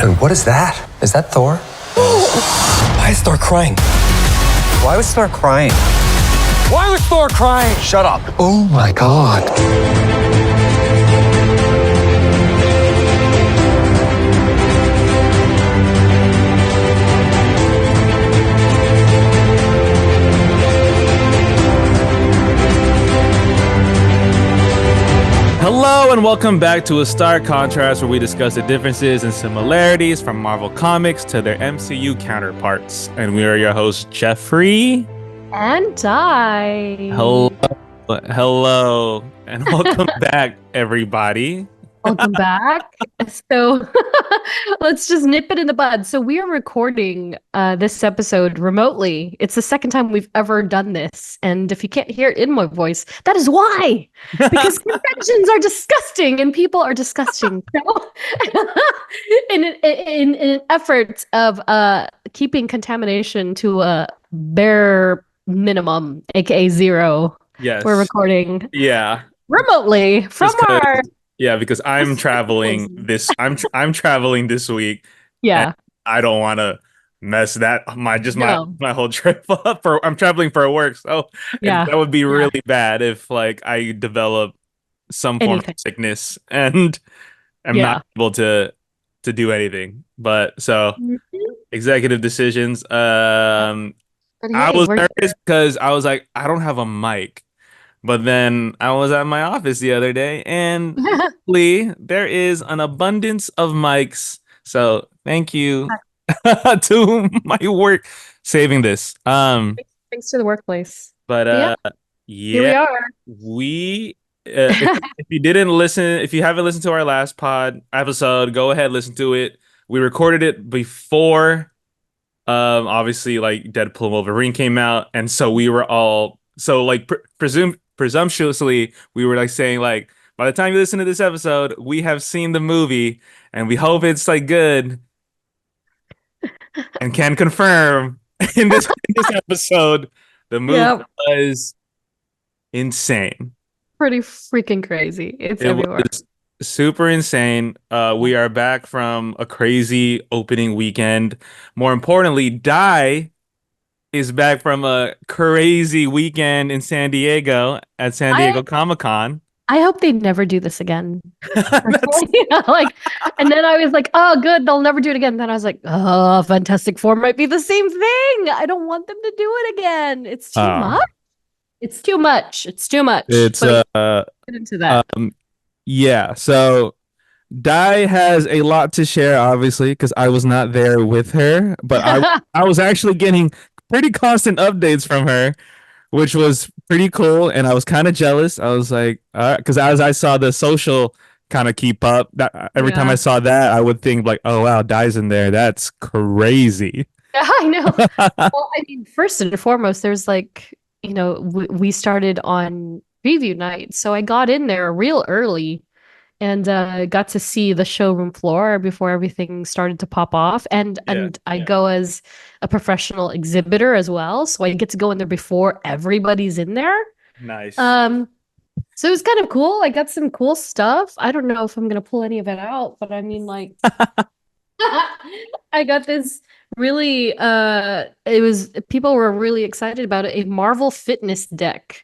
And what is that? Is that Thor? Why is Thor crying? Why was Thor crying? Why was Thor crying? Shut up. Oh my God. Hello and welcome back to A Stark Contrast, where we discuss the differences and similarities from Marvel Comics to their MCU counterparts. And we are your hosts, Jeffrey. And Di. Hello, and welcome back, everybody. Welcome back. So let's just nip it in the bud. So we are recording this episode remotely. It's the second time we've ever done this. And if you can't hear it in my voice, that is why. Because conventions are disgusting and people are disgusting. So in an effort of keeping contamination to a bare minimum, aka zero, Yes. we're recording remotely from our... Yeah, because I'm traveling I'm traveling this week. Yeah. I don't want to mess my whole trip up. I'm traveling for work, so that would be really bad if I develop some form of sickness and I'm not able to do anything. But so executive decisions. I was nervous because I was like, I don't have a mic. But then I was at my office the other day, and there is an abundance of mics. So thank you to my work saving this. Thanks to the workplace. But here we are. If you haven't listened to our last pod episode, go ahead, listen to it. We recorded it before, obviously, Deadpool Wolverine came out, and so we were all presumptuously, we were saying by the time you listen to this episode, we have seen the movie and we hope it's good, and can confirm in this episode the movie was insane, pretty freaking crazy. It everywhere. Was super insane. We are back from a crazy opening weekend. More importantly, Di is back from a crazy weekend in San Diego at San Diego Comic-Con. I hope they never do this again. And then I was like, oh, good, they'll never do it again. Then I was like, oh, Fantastic Four might be the same thing. I don't want them to do it again. It's too much. It's too much. It's too much. It's get into that. So Di has a lot to share, obviously, because I was not there with her, but I was actually getting pretty constant updates from her, which was pretty cool, and I was kind of jealous. I was like, because as I saw the social kind of keep up, that every time I saw that, I would think oh wow, Di's in there. That's crazy. I know. Well, I mean, first and foremost, there's we started on preview night, so I got in there real early and got to see the showroom floor before everything started to pop off. And I go as a professional exhibitor as well, so I get to go in there before everybody's in there. Nice. So it was kind of cool. I got some cool stuff. I don't know if I'm gonna pull any of it out, but I mean, I got this really. People were really excited about it. A Marvel Fitness deck.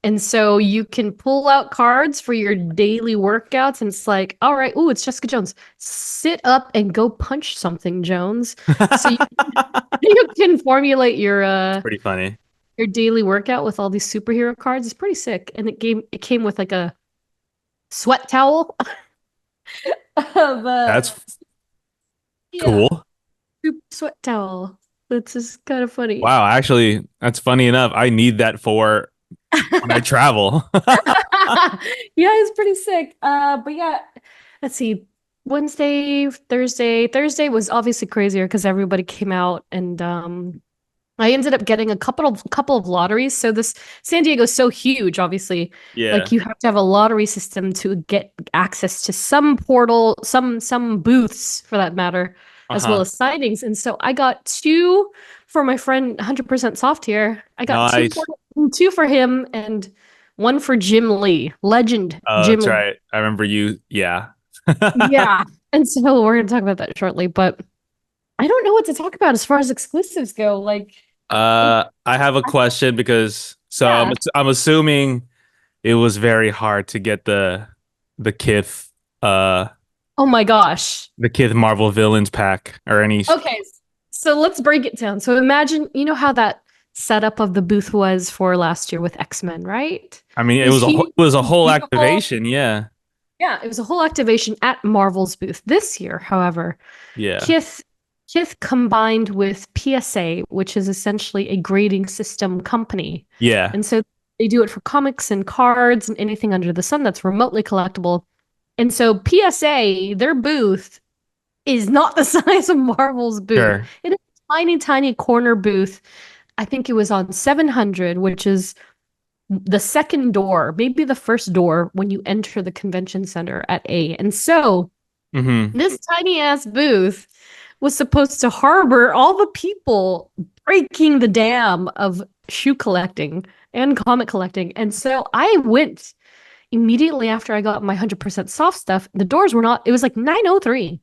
And so you can pull out cards for your daily workouts, and it's all right, it's Jessica Jones. Sit up and go punch something, Jones. So you can formulate your pretty funny. Your daily workout with all these superhero cards. It's pretty sick. And it came with a sweat towel. That's cool. Sweat towel. It's just kind of funny. Wow, actually, that's funny enough. I need that for when I travel. It's pretty sick. But let's see. Wednesday, Thursday. Thursday was obviously crazier because everybody came out, and I ended up getting a couple of lotteries. So this San Diego is so huge, obviously. Yeah. You have to have a lottery system to get access to some portal, some booths for that matter, as well as signings. And so I got 2 for my friend 100% Soft here. I got nice. 2 for him and 1 for Jim Lee, legend. Oh, Jim that's Lee. right. I remember you. Yeah. Yeah. And so we're going to talk about that shortly, but I don't know what to talk about as far as exclusives go. Like, I have a question because yeah. I'm assuming it was very hard to get the Kith uh Oh my gosh. the Kith Marvel villains pack or any. Okay. So let's break it down. So imagine, you know how that setup of the booth was for last year with X-Men, right? I mean, It was huge, it was a whole beautiful. activation. Yeah. Yeah, it was a whole activation at Marvel's booth. This year, however, Yeah. Kith combined with PSA, which is essentially a grading system company. Yeah. And so they do it for comics and cards and anything under the sun that's remotely collectible. And so PSA, their booth is not the size of Marvel's booth. Sure. It is a tiny, tiny corner booth. I think it was on 700, which is the second door, maybe the first door when you enter the convention center at A. And so this tiny ass booth was supposed to harbor all the people breaking the dam of shoe collecting and comic collecting. And so I went immediately after I got my 100% soft stuff. The doors were not, it was like 9:03.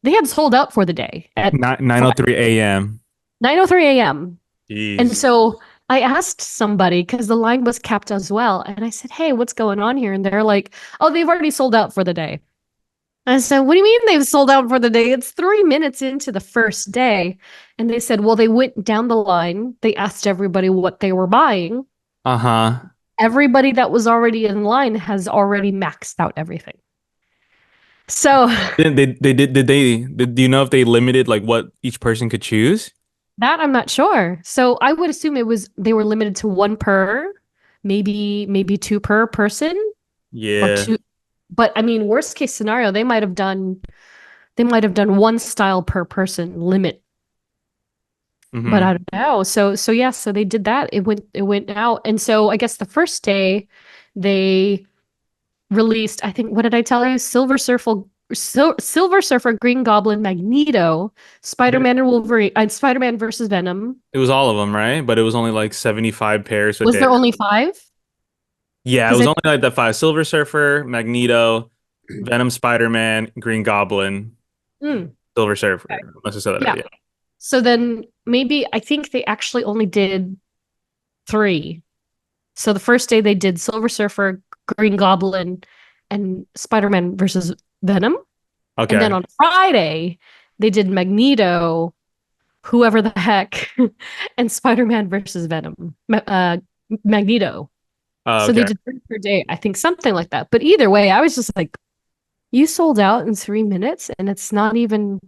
They had sold out for the day at 9:03 a.m. 9:03 a.m. Jeez. And so I asked somebody because the line was kept as well. And I said, hey, what's going on here? And they're like, oh, they've already sold out for the day. I said, what do you mean they've sold out for the day? It's 3 minutes into the first day. And they said, well, they went down the line. They asked everybody what they were buying. Uh-huh. Everybody that was already in line has already maxed out everything. So Did do you know if they limited like what each person could choose? that I'm not sure. So I would assume they were limited to one per, maybe two per person. Yeah. Or two. But I mean, worst case scenario, they might have done one style per person limit. But I don't know. So yeah, so they did that. It went out. And so I guess the first day they released, I think, what did I tell you? Silver Surfer, Green Goblin, Magneto, Spider-Man and Wolverine, and Spider-Man versus Venom. It was all of them, right? But it was only like 75 pairs. Was there only 5? Yeah, it was only like the 5. Silver Surfer, Magneto, Venom, Spider-Man, Green Goblin, Silver Surfer. Okay. Must have said that right, yeah. So then maybe I think they actually only did 3. So the first day they did Silver Surfer, Green Goblin, and Spider-Man versus Venom. Okay. And then on Friday, they did Magneto, whoever the heck, and Spider-Man versus Venom. Magneto. So they did 3 per day, I think, something like that. But either way, I was just like, you sold out in 3 minutes, and it's not even.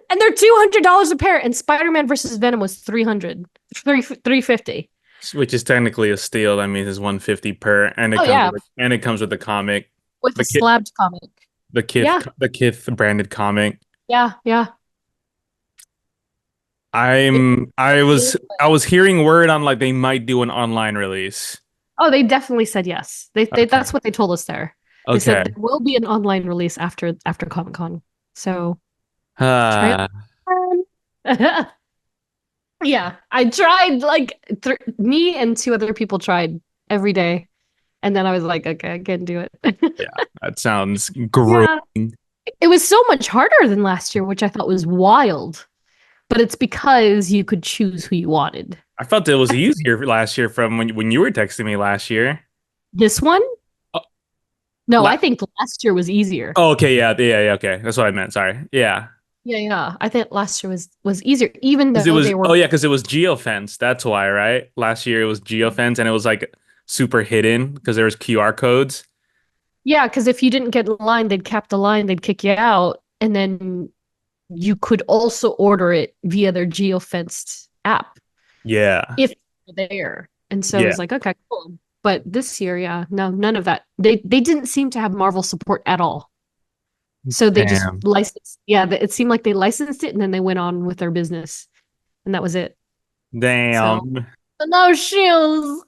And they're $200 a pair, and Spider-Man versus Venom was $350. Which is technically a steal. That means it's $150 per, and it comes with the comic, with the slabbed comic, the Kith branded comic. Yeah. I was hearing word on like they might do an online release. Oh, they definitely said yes. They that's what they told us there. They said there will be an online release after Comic-Con. So yeah, I tried like me and 2 other people tried every day, and then I was like, okay, I can't do it. Yeah, that sounds grueling. Yeah. It was so much harder than last year, which I thought was wild. But it's because you could choose who you wanted. I felt it was easier last year from when you were texting me last year. This one? No, I think last year was easier. Oh, okay, yeah, okay. That's what I meant. Sorry. Yeah. Yeah. I think last year was easier, even though they were. Oh yeah, because it was geofence. That's why, right? Last year it was geofence, and it was like super hidden because there was QR codes. Yeah, because if you didn't get in line, they'd cap the line, they'd kick you out, and then you could also order it via their geofenced app. Yeah. If you're there. And so it was like, okay, cool. But this year, no, none of that. They didn't seem to have Marvel support at all. So they just licensed. Yeah, it seemed like they licensed it and then they went on with their business. And that was it. Damn. So no shoes.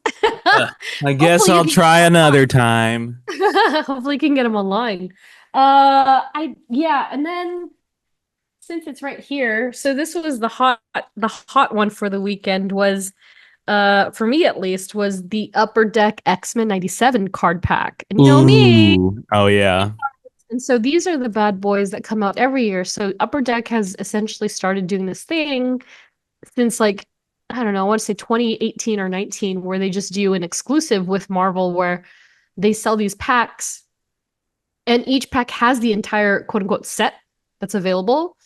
I guess I'll try another time. Hopefully you can get them online. And then since it's right here, so this was the hot one for the weekend was, for me at least, was the Upper Deck X-Men 97 card pack. And you know me. Oh yeah. And so these are the bad boys that come out every year. So Upper Deck has essentially started doing this thing since like, I don't know, I want to say 2018 or 19, where they just do an exclusive with Marvel where they sell these packs and each pack has the entire quote unquote set that's available.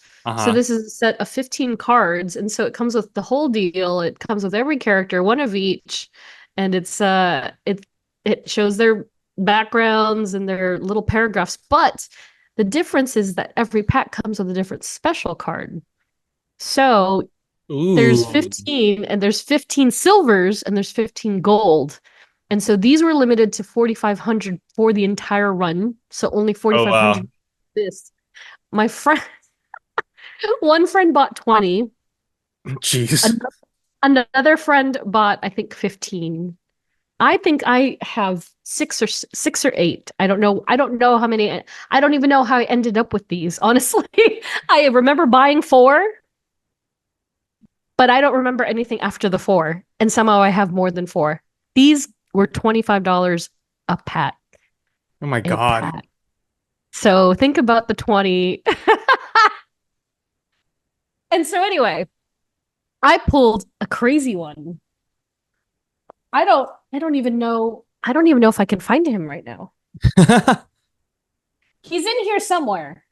So this is a set of 15 cards. And so it comes with the whole deal. It comes with every character, one of each. And it shows their backgrounds and their little paragraphs. But the difference is that every pack comes with a different special card. So there's 15 and there's 15 silvers and there's 15 gold. And so these were limited to 4,500 for the entire run. So only 4,500. This. My friend, one friend bought 20. Jeez. Another friend bought, I think, 15. I think I have six or eight. I don't know. I don't know how many. I don't even know how I ended up with these. Honestly, I remember buying 4, but I don't remember anything after the 4. And somehow I have more than 4. These were $25 a pack. Oh my God. Pack. So think about the 20. And so anyway, I pulled a crazy one. I don't even know if I can find him right now. He's in here somewhere.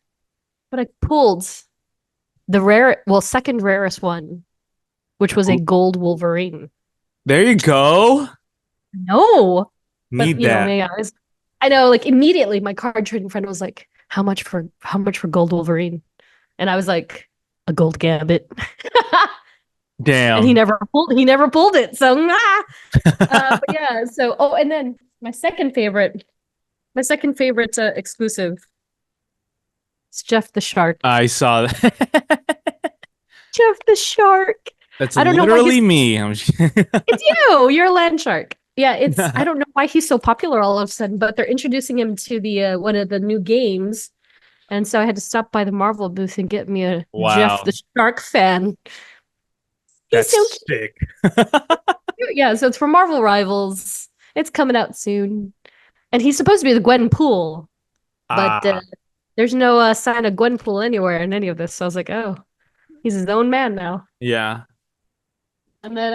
But I pulled the second rarest one, which was a gold Wolverine. There you go. No. Need that. I know, like immediately my card trading friend was like, how much for gold Wolverine? And I was like, a gold Gambit. Damn. And he never pulled it. So but yeah, so and then my second favorite exclusive is Jeff the Shark. I saw that. Jeff the Shark. That's literally me. It's you. You're a land shark. Yeah, I don't know why he's so popular all of a sudden, but they're introducing him to the one of the new games. And so I had to stop by the Marvel booth and get me a Jeff the Shark fan. That's so sick. Yeah, so it's for Marvel Rivals. It's coming out soon. And he's supposed to be the Gwenpool. But there's no sign of Gwenpool anywhere in any of this. So I was like, oh, he's his own man now. Yeah. And then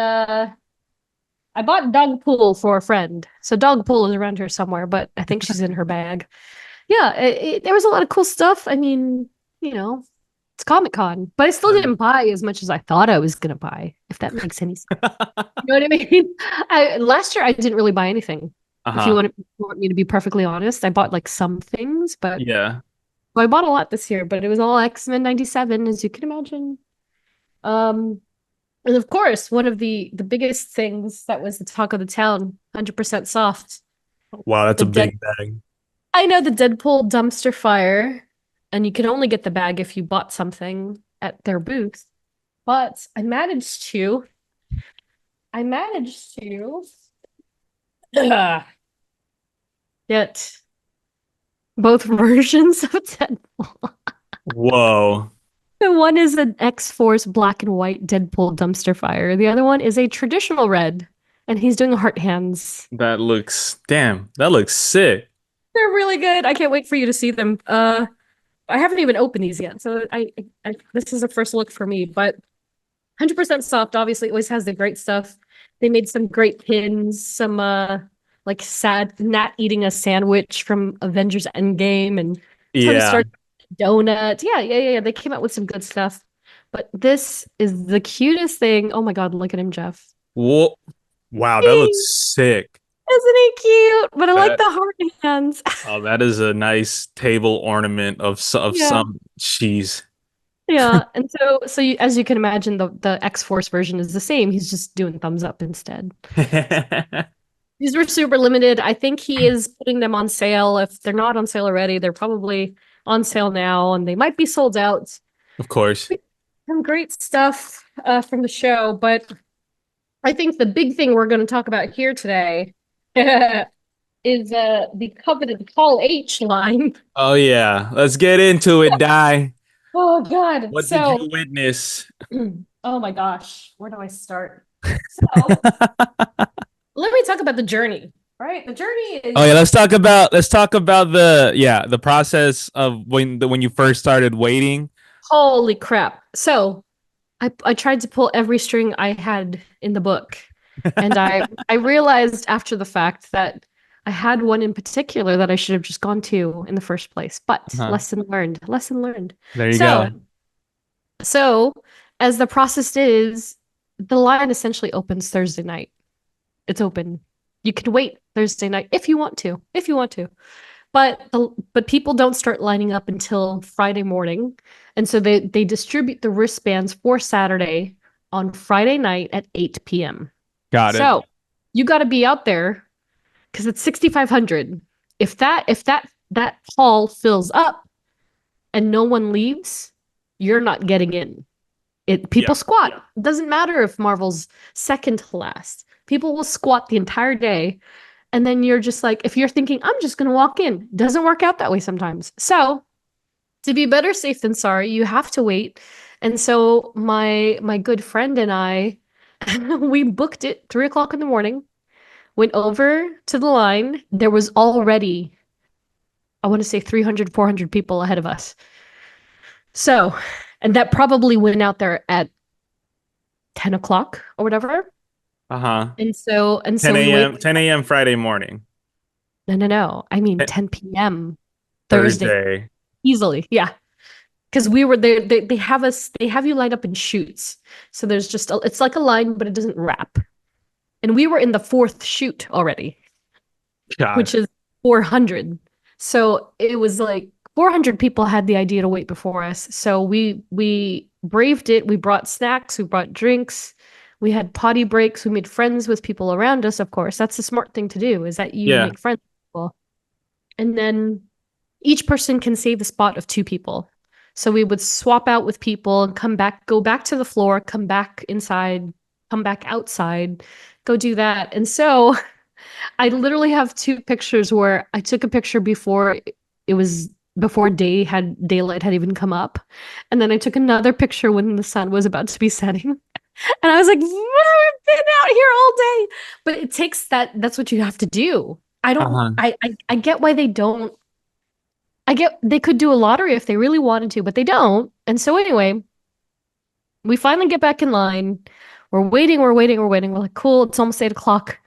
I bought Dogpool for a friend. So Dogpool is around here somewhere, but I think she's in her bag. Yeah, there was a lot of cool stuff. I mean, it's Comic-Con, but I still didn't buy as much as I thought I was going to buy, if that makes any sense. You know what I mean? Last year, I didn't really buy anything. If you want me to be perfectly honest, I bought like some things, but yeah. So I bought a lot this year, but it was all X-Men 97, as you can imagine. And of course, one of the biggest things that was the talk of the town, 100% soft. Wow, that's a big bag. I know, the Deadpool dumpster fire, and you can only get the bag if you bought something at their booth. But I managed to get both versions of Deadpool. Whoa. The one is an X-Force black and white Deadpool dumpster fire. The other one is a traditional red, and he's doing heart hands. That looks sick. They're really good. I can't wait for you to see them. I haven't even opened these yet, so I this is a first look for me. But 100% soft, obviously, always has the great stuff. They made some great pins, some like sad Nat eating a sandwich from Avengers Endgame, and Tony Stark donut. Yeah. They came out with some good stuff. But this is the cutest thing. Oh my God, look at him, Jeff. Whoa. Wow, that looks sick. Isn't he cute? But I like the heart hands. Oh, that is a nice table ornament of some cheese. Yeah, and so as you can imagine, the X-Force version is the same. He's just doing thumbs up instead. These were super limited. I think he is putting them on sale. If they're not on sale already, they're probably on sale now, and they might be sold out. Of course. Some great stuff from the show, but I think the big thing we're going to talk about here today is the coveted Hall H line. Oh yeah, let's get into it, Di. Oh God! What did you witness? Oh my gosh, where do I start? So let me talk about the journey. All right, the journey is. Oh yeah, let's talk about the process of when you first started waiting. Holy crap. So I tried to pull every string I had in the book. And I realized after the fact that I had one in particular that I should have just gone to in the first place. But lesson learned. Lesson learned. There you So, go. so as the process is, the line essentially opens Thursday night. It's open. You can wait Thursday night if you want to. If you want to. But people don't start lining up until Friday morning. And so they distribute the wristbands for Saturday on Friday night at 8 p.m. Got it. So you got to be out there because it's 6,500. If that hall fills up and no one leaves, you're not getting in. People squat. It doesn't matter if Marvel's second to last. People will squat the entire day. And then you're just like, if you're thinking, I'm just going to walk in, doesn't work out that way sometimes. So to be better safe than sorry, you have to wait. And so my good friend and I, we booked it 3 o'clock in the morning, went over to the line. There was already, I want to say 300, 400 people ahead of us. So, and that probably went out there at 10 o'clock or whatever. And so 10 a.m. 10 a.m. Friday morning. No. I mean 10 p.m. Thursday. Easily. Yeah. Because we were there, they have you lined up in chutes. So there's just it's like a line, but it doesn't wrap. And we were in the fourth chute already. God. Which is 400. So it was like 400 people had the idea to wait before us. So we braved it. We brought snacks, we brought drinks. We had potty breaks. We made friends with people around us, of course. That's the smart thing to do, is that you make friends with people. And then each person can save a spot of 2 people. So we would swap out with people and come back, go back to the floor, come back inside, come back outside, go do that. And so I literally have 2 pictures where I took a picture before daylight had even come up. And then I took another picture when the sun was about to be setting. And I was like, I've been out here all day. But it takes that's what you have to do. I get why they don't. They could do a lottery if they really wanted to, but they don't. And so anyway, we finally get back in line. We're waiting. We're like, cool, it's almost 8 o'clock.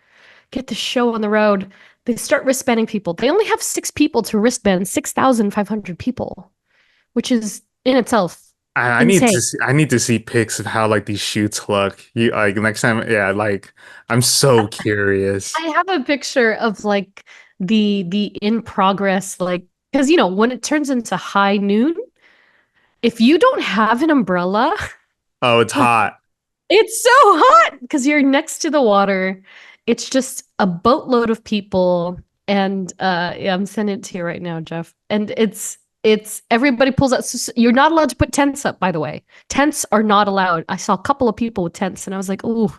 Get the show on the road. They start wristbanding people. They only have 6 people to wristband 6,500 people, which is in itself I need to see pics of how like these shoots look. You like next time, like I'm so curious. I have a picture of like the in progress, like because when it turns into high noon, if you don't have an umbrella, oh, it's hot. It's so hot because you're next to the water. It's just a boatload of people, and I'm sending it to you right now, Jeff. And it's everybody pulls out. So you're not allowed to put tents up, by the way. Tents are not allowed. I saw a couple of people with tents, and I was like, "Ooh,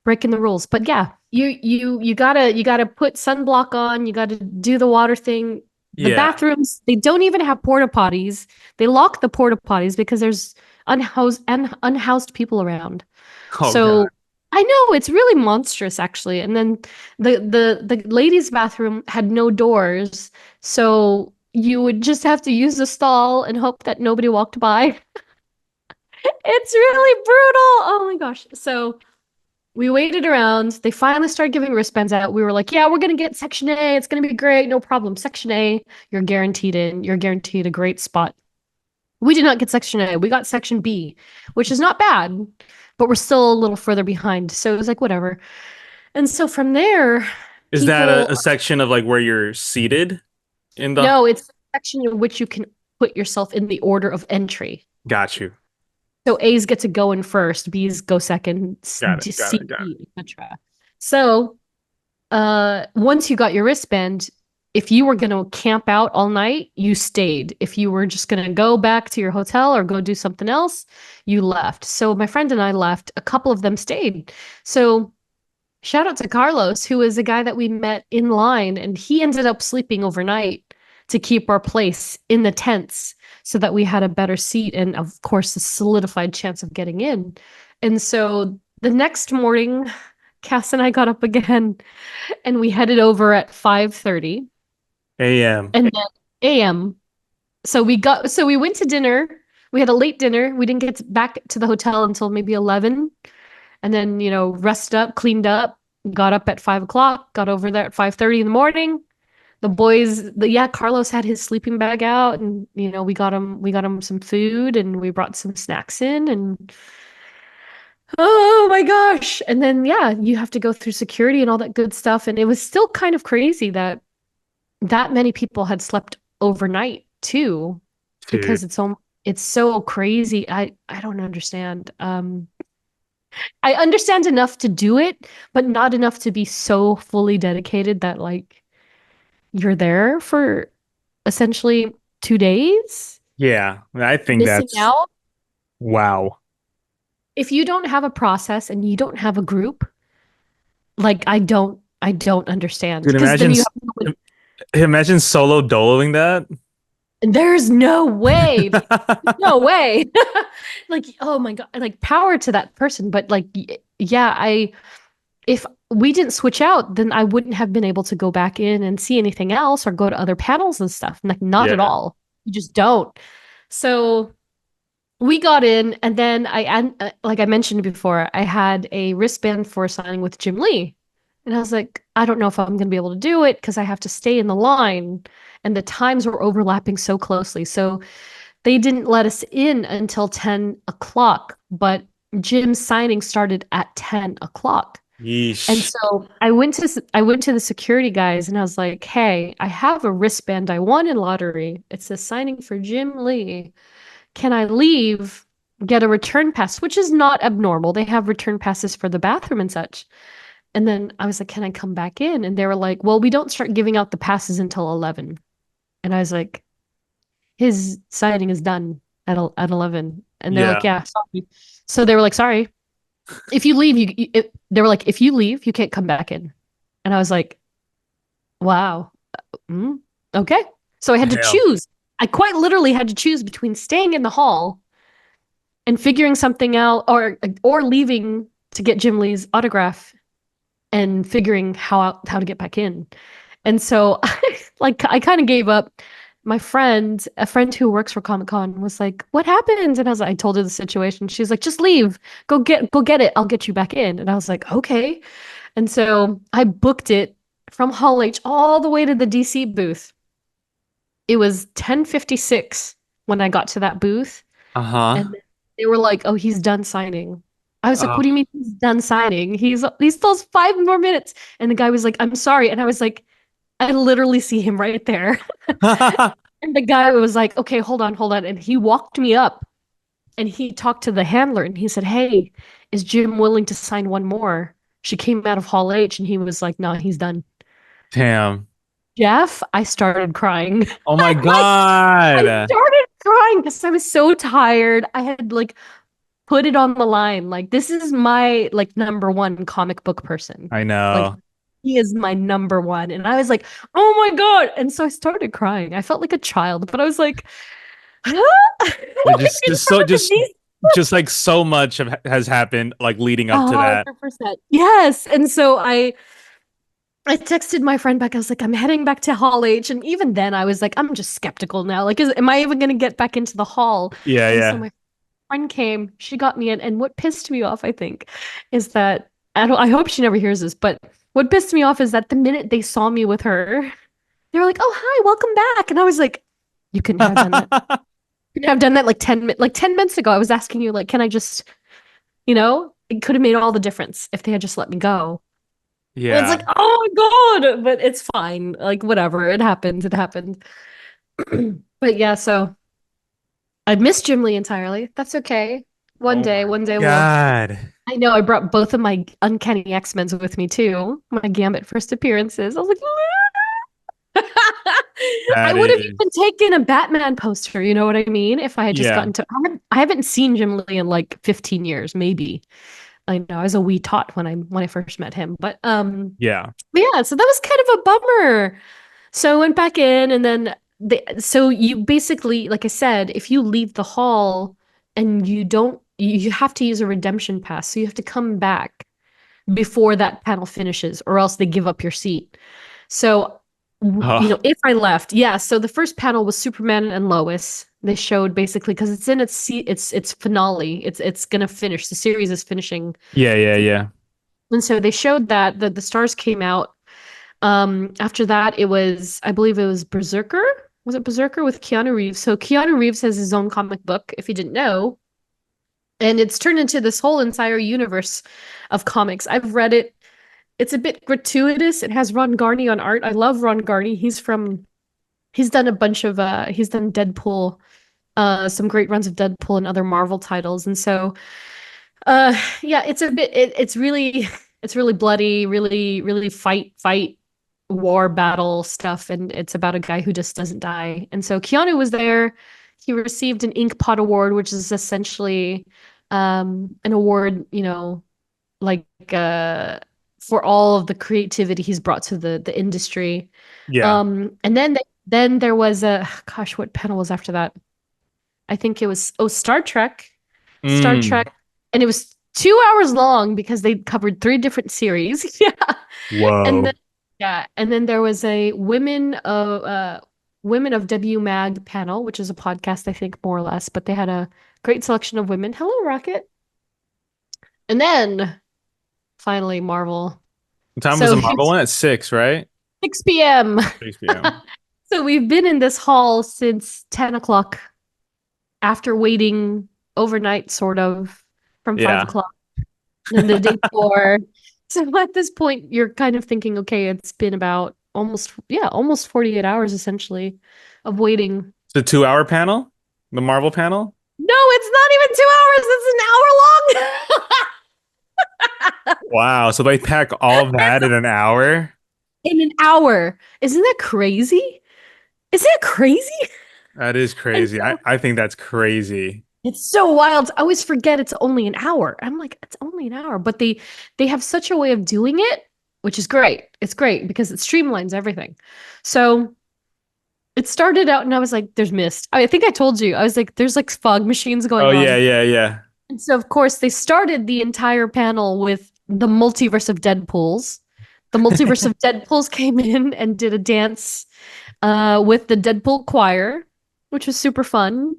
breaking the rules." But yeah, you gotta put sunblock on. You gotta do the water thing. The bathrooms, they don't even have porta potties. They lock the porta potties because there's unhoused people around. Oh, so God. I know it's really monstrous, actually. And then the ladies' bathroom had no doors, so you would just have to use the stall and hope that nobody walked by. It's really brutal. Oh my gosh. So we waited around. They finally started giving wristbands out. We were like, yeah, we're going to get Section A. It's going to be great. No problem. Section A, you're guaranteed in. You're guaranteed a great spot. We did not get Section A. We got Section B, which is not bad, but we're still a little further behind. So it was like, whatever. And so from there... Is that a section of like where you're seated? No, it's a section in which you can put yourself in the order of entry. Got you. So A's get to go in first, B's go second, C, etc. So once you got your wristband, if you were going to camp out all night, you stayed. If you were just going to go back to your hotel or go do something else, you left. So my friend and I left. A couple of them stayed. So shout out to Carlos, who is a guy that we met in line, and he ended up sleeping overnight to keep our place in the tents so that we had a better seat and, of course, a solidified chance of getting in. And so the next morning Cass and I got up again and we headed over at 5:30 A.M. and then a.m. So we went to dinner. We had a late dinner. We didn't get back to the hotel until maybe 11. And then, rested up, cleaned up, got up at 5 o'clock, got over there at 5:30 in the morning. The boys, Carlos had his sleeping bag out, and we got him some food, and we brought some snacks in, and oh my gosh. And then you have to go through security and all that good stuff. And it was still kind of crazy that many people had slept overnight too, because it's so crazy. I don't understand. I understand enough to do it, but not enough to be so fully dedicated that like you're there for essentially 2 days. Yeah, I think Missing that's out. wow. If you don't have a process and you don't have a group, like I don't understand. Dude, Because then imagine solo doloing that. there's no way. No way. Like, oh my God, like power to that person. But like, if we didn't switch out, then I wouldn't have been able to go back in and see anything else or go to other panels and stuff. Like, not at all. You just don't. So we got in, and then like I mentioned before, I had a wristband for signing with Jim Lee. And I was like, I don't know if I'm going to be able to do it because I have to stay in the line. And the times were overlapping so closely. So they didn't let us in until 10 o'clock, but Jim's signing started at 10 o'clock. Yeesh. And so I went to the security guys and I was like, hey, I have a wristband I won in lottery. It says signing for Jim Lee. Can I leave, get a return pass, which is not abnormal. They have return passes for the bathroom and such. And then I was like, can I come back in? And they were like, well, we don't start giving out the passes until 11. And I was like, his signing is done at 11. And they're like, yeah, sorry. So they were like, sorry. If you leave, they were like, if you leave, you can't come back in. And I was like, wow. Okay. So I had to choose. I quite literally had to choose between staying in the hall and figuring something out or leaving to get Jim Lee's autograph and figuring how to get back in. And so I kind of gave up. A friend who works for Comic-Con was like, what happened? And I told her the situation. She's like, just leave, go get it. I'll get you back in. And I was like, okay. And so I booked it from Hall H all the way to the DC booth. It was 10:56 when I got to that booth. And they were like, oh, he's done signing. I was like, what do you mean he's done signing? He still has 5 more minutes. And the guy was like, I'm sorry. And I was like, I literally see him right there. And the guy was like, okay, hold on. And he walked me up and he talked to the handler and he said, hey, is Jim willing to sign one more? She came out of Hall H and he was like, no, he's done. Damn. Jeff, I started crying. Oh my God. I started crying because I was so tired. I had put it on the line. Like, this is my number one comic book person. I know. He is my number one. And I was like, oh my God. And so I started crying. I felt like a child, but I was like, just like so much has happened leading up to that. 100%. Yes. And so I texted my friend back. I was like, I'm heading back to Hall H. And even then I was like, I'm just skeptical now. Like, am I even going to get back into the hall? Yeah. So my friend came, she got me in. And what pissed me off, I think, is that I hope she never hears this, but what pissed me off is that the minute they saw me with her, they were like, oh, hi, welcome back. And I was like, you couldn't have done that. You couldn't have done that 10 minutes ago. I was asking you, can I just, it could have made all the difference if they had just let me go. Yeah. And it's like, oh my God, but it's fine. Whatever. It happened. But yeah, so I missed Jim Lee entirely. That's okay. One day God. I know I brought both of my Uncanny X-Men's with me too. My Gambit first appearances. I was like, I would have even taken a Batman poster, you know what I mean? If I had just gotten to I haven't seen Jim Lee in 15 years, maybe. I know I was a wee tot when I first met him. But so that was kind of a bummer. So I went back in and then so you basically, like I said, if you leave the hall and you have to use a redemption pass. So you have to come back before that panel finishes, or else they give up your seat. So, if I left, so the first panel was Superman and Lois. They showed basically because it's in its finale. It's gonna finish. The series is finishing. Yeah. And so they showed that the stars came out. After that, I believe it was Berserker. Was it Berserker with Keanu Reeves? So Keanu Reeves has his own comic book, if you didn't know. And it's turned into this whole entire universe of comics. I've read it. It's a bit gratuitous. It has Ron Garney on art. I love Ron Garney. He's done a bunch of he's done Deadpool, some great runs of Deadpool and other Marvel titles. And so it's a bit it's really bloody, really fight war battle stuff, and it's about a guy who just doesn't die. And so Keanu was there. He received an Ink Pot Award, which is essentially an award, for all of the creativity he's brought to the industry. Yeah. And then there was what panel was after that? I think it was Star Trek. Star Trek, and it was 2 hours long because they covered 3 different series. Whoa. And then there was a Women of WMAG panel, which is a podcast, I think, more or less, but they had a great selection of women. Hello, Rocket. And then finally Marvel. What time was the Marvel one? At 6, right? 6 p.m. 6 p.m. So we've been in this hall since 10 o'clock after waiting overnight, sort of, from 5 o'clock and the day before. So at this point, you're kind of thinking, okay, it's been about almost 48 hours, essentially, of waiting. The 2-hour panel? The Marvel panel? No, it's not even 2 hours. It's an hour long. Wow. So they pack all of that in an hour? In an hour. Isn't that crazy? Isn't that crazy? That is crazy. I think that's crazy. It's so wild. I always forget it's only an hour. I'm like, it's only an hour. But they have such a way of doing it, which is great. It's great because it streamlines everything. So it started out and I was like, there's mist. I think I told you. I was like, there's like fog machines going on. Oh, yeah. And so, of course, they started the entire panel with the multiverse of Deadpools. The multiverse of Deadpools came in and did a dance with the Deadpool choir, which was super fun.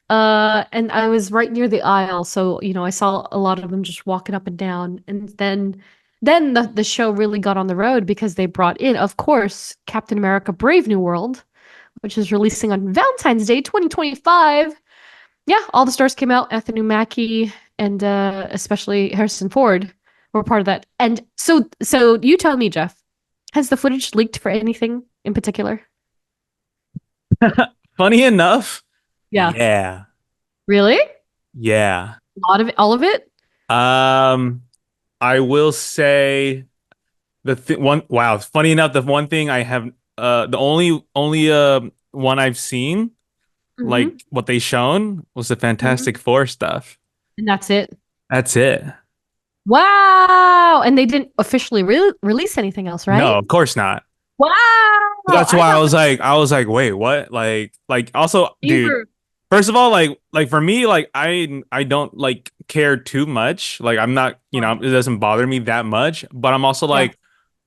And I was right near the aisle, so I saw a lot of them just walking up and down. And then the show really got on the road because they brought in, of course, Captain America: Brave New World, which is releasing on Valentine's Day 2025. Yeah, all the stars came out. Anthony Mackie and especially Harrison Ford were part of that. And so you tell me, Jeff, has the footage leaked for anything in particular? Funny enough. Yeah. Really? Yeah. A lot of it, all of it? I will say funny enough, the one thing I have the only one I've seen like what they shown was the Fantastic Four stuff. And that's it. That's it. Wow. And they didn't officially release anything else, right? No, of course not. Wow. That's why I was like, wait, what? Like also, dude, first of all, like for me, like I don't like care too much. Like I'm not, it doesn't bother me that much, but I'm also like,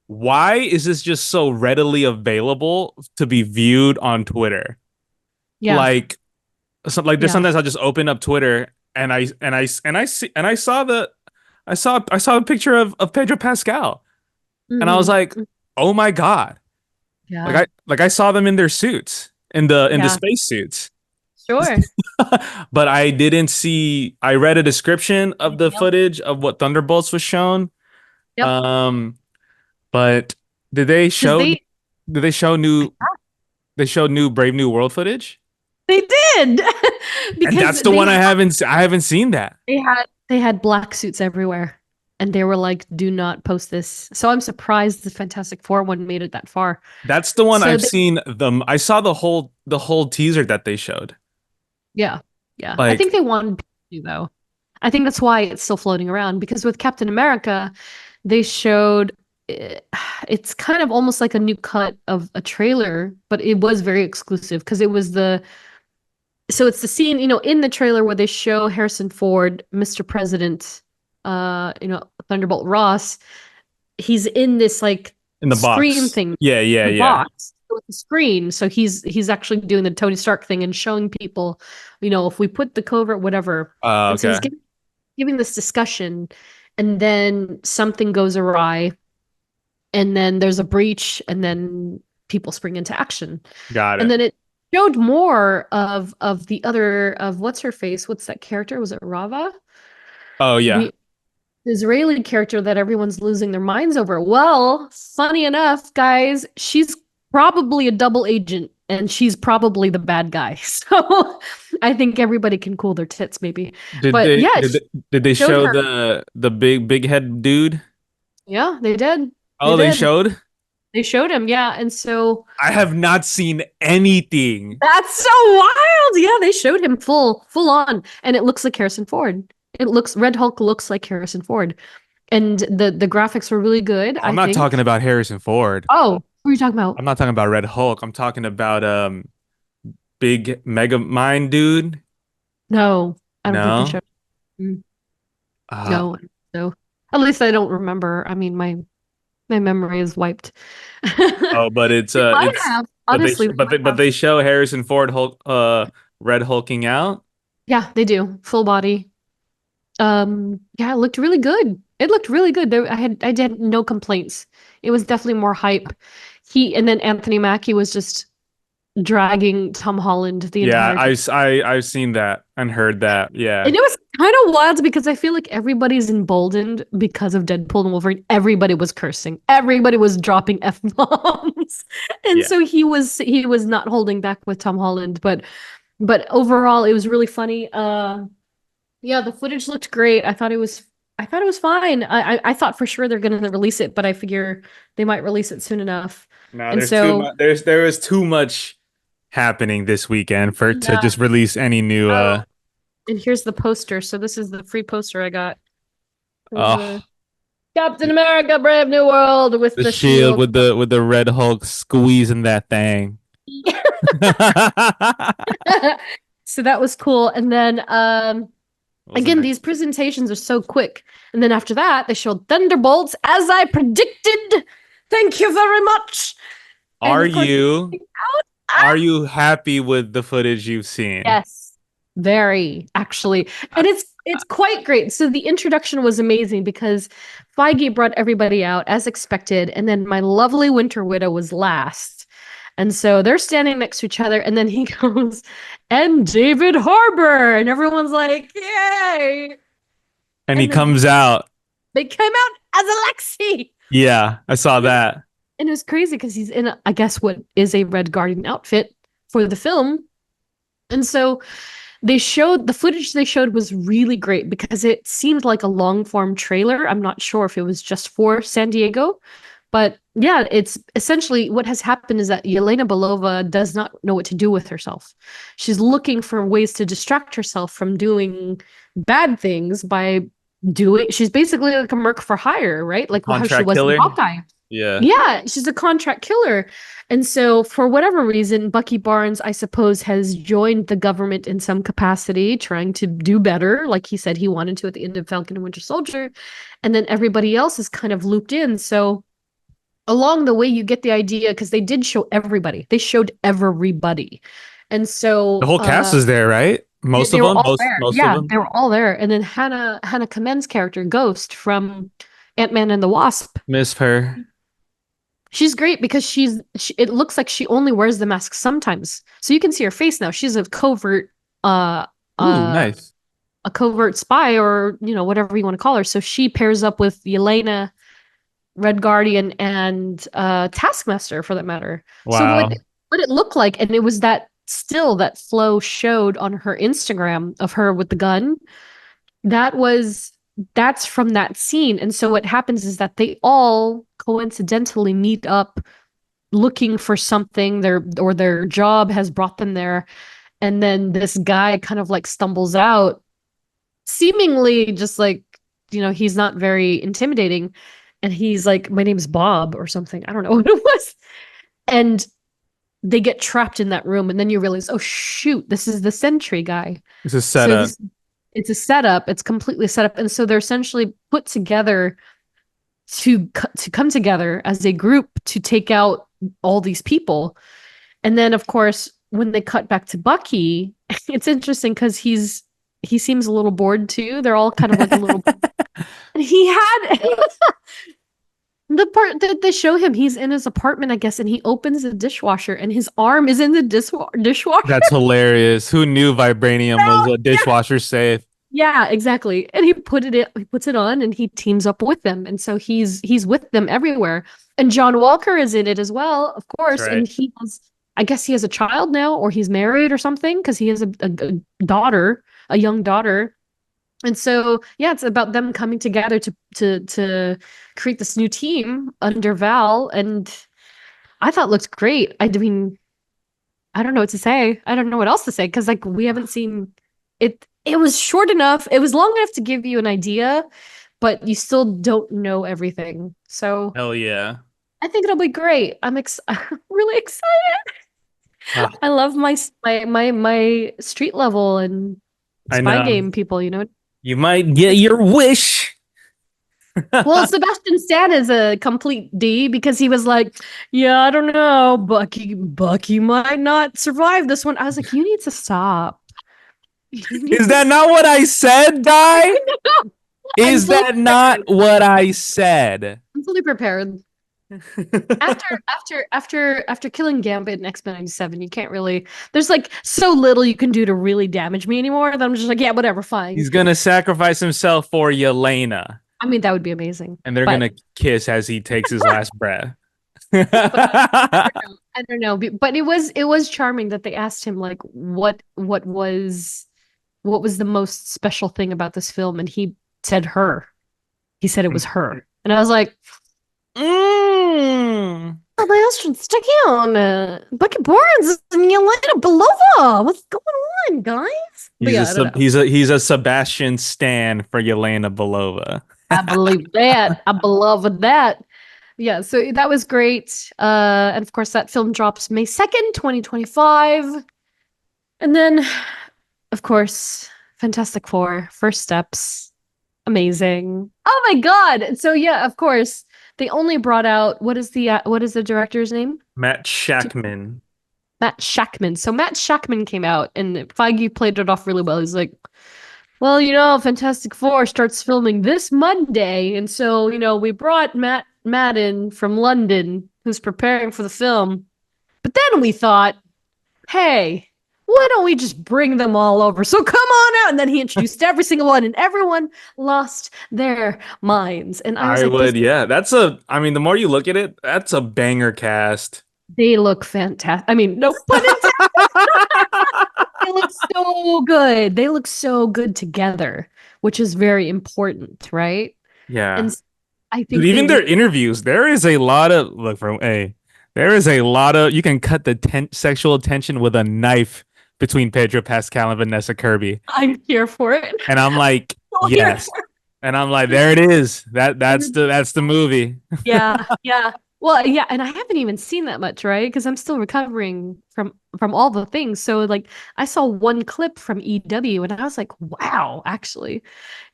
why is this just so readily available to be viewed on Twitter? Yeah. Like there's sometimes I'll just open up Twitter and I saw a picture of Pedro Pascal. And I was like, oh my God. Yeah. Like I saw them in their suits, in the space suits. Sure. But I didn't see. I read a description of the footage of what Thunderbolts was shown. Yep. But did they show? Did they show new? They showed new Brave New World footage. They did. And that's the one I haven't seen that. They had black suits everywhere. And they were like, do not post this. So I'm surprised the Fantastic Four one made it that far. That's the one I've seen them. I saw the whole teaser that they showed. Yeah. Like, I think they wanted to, though. I think that's why it's still floating around. Because with Captain America, they showed it's kind of almost like a new cut of a trailer, but it was very exclusive because it was it's the scene, in the trailer where they show Harrison Ford, Mr. President, Thunderbolt Ross, he's in this like In the screen box. thing. Yeah. Box with the screen. So he's actually doing the Tony Stark thing and showing people, if we put the covert, whatever. And so Okay. he's giving this discussion, and then something goes awry, and then there's a breach, and then people spring into action. Got it. And then it showed more of what's her face? What's that character? Was it Rava? Oh yeah. The Israeli character that everyone's losing their minds over. Well, funny enough, guys, she's probably a double agent, and she's probably the bad guy. So I think everybody can cool their tits, maybe. Did they show the big head dude? Yeah, they did. Oh, they showed? They showed him, yeah. And so I have not seen anything. that's so wild. Yeah, they showed him full on, and it looks like Harrison Ford. Red Hulk looks like Harrison Ford. And the graphics were really good. I'm not talking about Harrison Ford. Oh, what are you talking about? I'm not talking about Red Hulk. I'm talking about big mega mind dude. No, I don't think they showed. Uh, No, so at least I don't remember. I mean, my memory is wiped. oh, but it's Might have, honestly, but they show Harrison Ford Hulk Red Hulking out. Yeah, they do. Full body. Yeah, it looked really good. It looked really good. I had no complaints. It was definitely more hype. And then Anthony Mackie was just dragging Tom Holland the entire time. I've seen that and heard that. Yeah. And it was kind of wild because I feel like everybody's emboldened because of Deadpool and Wolverine. Everybody was cursing. Everybody was dropping F-bombs. And so he was not holding back with Tom Holland, but overall it was really funny. Yeah, the footage looked great. I thought it was fine. I thought for sure they're going to release it, but I figure they might release it soon enough. No, there is too much happening this weekend to just release any new and here's the poster. So this is the free poster I got. Captain America Brave New World with the shield with the Red Hulk squeezing that thing. So that was cool. And then again, these presentations are so quick. And then after that, they showed Thunderbolts as I predicted. Thank you very much. Are you happy with the footage you've seen? Yes, very, actually. And it's quite great. So the introduction was amazing because Feige brought everybody out as expected, and then my lovely Winter Widow was last. And so they're standing next to each other, and then he goes, and David Harbour, and everyone's like, yay! And he comes out. They came out as Alexei. Yeah, I saw that. And it was crazy because he's in, I guess, what is a Red Guardian outfit for the film. And so the footage they showed was really great because it seemed like a long form trailer. I'm not sure if it was just for San Diego, but yeah, it's essentially what has happened is that Yelena Belova does not know what to do with herself. She's looking for ways to distract herself from doing bad things she's basically like a merc for hire, right? Like how she was in Hawkeye. Yeah, she's a contract killer. And so for whatever reason, Bucky Barnes, I suppose, has joined the government in some capacity, trying to do better, like he said he wanted to at the end of Falcon and Winter Soldier. And then everybody else is kind of looped in. So along the way, you get the idea, because they did show everybody. They showed everybody. And so the whole cast is there, right? Most of them? Most of them? They were all there. And then Hannah Kamenz's character, Ghost, from Ant-Man and the Wasp. Miss her. She's great because it looks like she only wears the mask sometimes. So you can see her face now. She's a covert nice. A covert spy, or whatever you want to call her. So she pairs up with Yelena, Red Guardian, and Taskmaster for that matter. Wow. So what it looked like, and it was that still that Flo showed on her Instagram of her with the gun. That's from that scene. And so what happens is that they all coincidentally meet up looking for something, their job has brought them there. And then this guy kind of like stumbles out, seemingly just like, he's not very intimidating. And he's like, my name's Bob or something. I don't know what it was. And they get trapped in that room. And then you realize, oh, shoot, this is the Sentry guy. This is set up. It's a setup. It's completely set up. And so they're essentially put together to come together as a group to take out all these people. And then, of course, when they cut back to Bucky, it's interesting because he seems a little bored too. They're all kind of like a little. And he had the part that they show him. He's in his apartment, I guess, and he opens the dishwasher, and his arm is in the dishwasher. That's hilarious. Who knew vibranium was a dishwasher safe? Yeah, exactly. And he puts it on, and he teams up with them, and so he's with them everywhere. And John Walker is in it as well, of course. Right. And I guess he has a child now, or he's married or something, because he has a daughter, a young daughter. And so, yeah, it's about them coming together to create this new team under Val, and I thought it looked great. I mean, I don't know what to say. I don't know what else to say, because like we haven't seen it. It was short enough. It was long enough to give you an idea, but you still don't know everything. So hell yeah, I think it'll be great. I'm really excited. I love my street level and spy game people. You know, you might get your wish. Well, Sebastian Stan is a complete D because he was like, "Yeah, I don't know, Bucky might not survive this one." I was like, "You need to stop." Is that not what I said, Guy? Is that not what I said? I'm fully prepared. After killing Gambit in X-Men 97, you can't really. There's like so little you can do to really damage me anymore that I'm just like, yeah, whatever, fine. He's gonna sacrifice himself for Yelena. I mean, that would be amazing. And they're gonna kiss as he takes his last breath. I don't know, but it was charming that they asked him like what was the most special thing about this film, and he said her. He said it was her, and I was like, Sebastian Stan, Bucky Barnes and Yelena Belova. What's going on, guys? He's a Sebastian Stan for Yelena Belova. I believe that. I beloved that. Yeah, so that was great. And of course, that film drops May 2nd, 2025. And then, of course, Fantastic Four, First Steps. Amazing. Oh my God. So yeah, of course, they only brought out, what is the director's name? Matt Shakman. Matt Shakman. So Matt Shakman came out, and Feige played it off really well. He's like, well, Fantastic Four starts filming this Monday. And so, we brought Matt in from London, who's preparing for the film. But then we thought, hey, why don't we just bring them all over? So come on out. And then he introduced every single one, and everyone lost their minds. And I would, yeah. The more you look at it, that's a banger cast. They look fantastic. I mean, no pun intended. They look so good. They look so good together, which is very important, right? Yeah. And I think even their interviews, there is a lot of you can cut the sexual tension with a knife between Pedro Pascal and Vanessa Kirby. I'm here for it. And I'm like, yes. And I'm like, there it is. That's the movie. Yeah. Well, yeah, and I haven't even seen that much, right? Because I'm still recovering from all the things. So like I saw one clip from EW and I was like, wow, actually.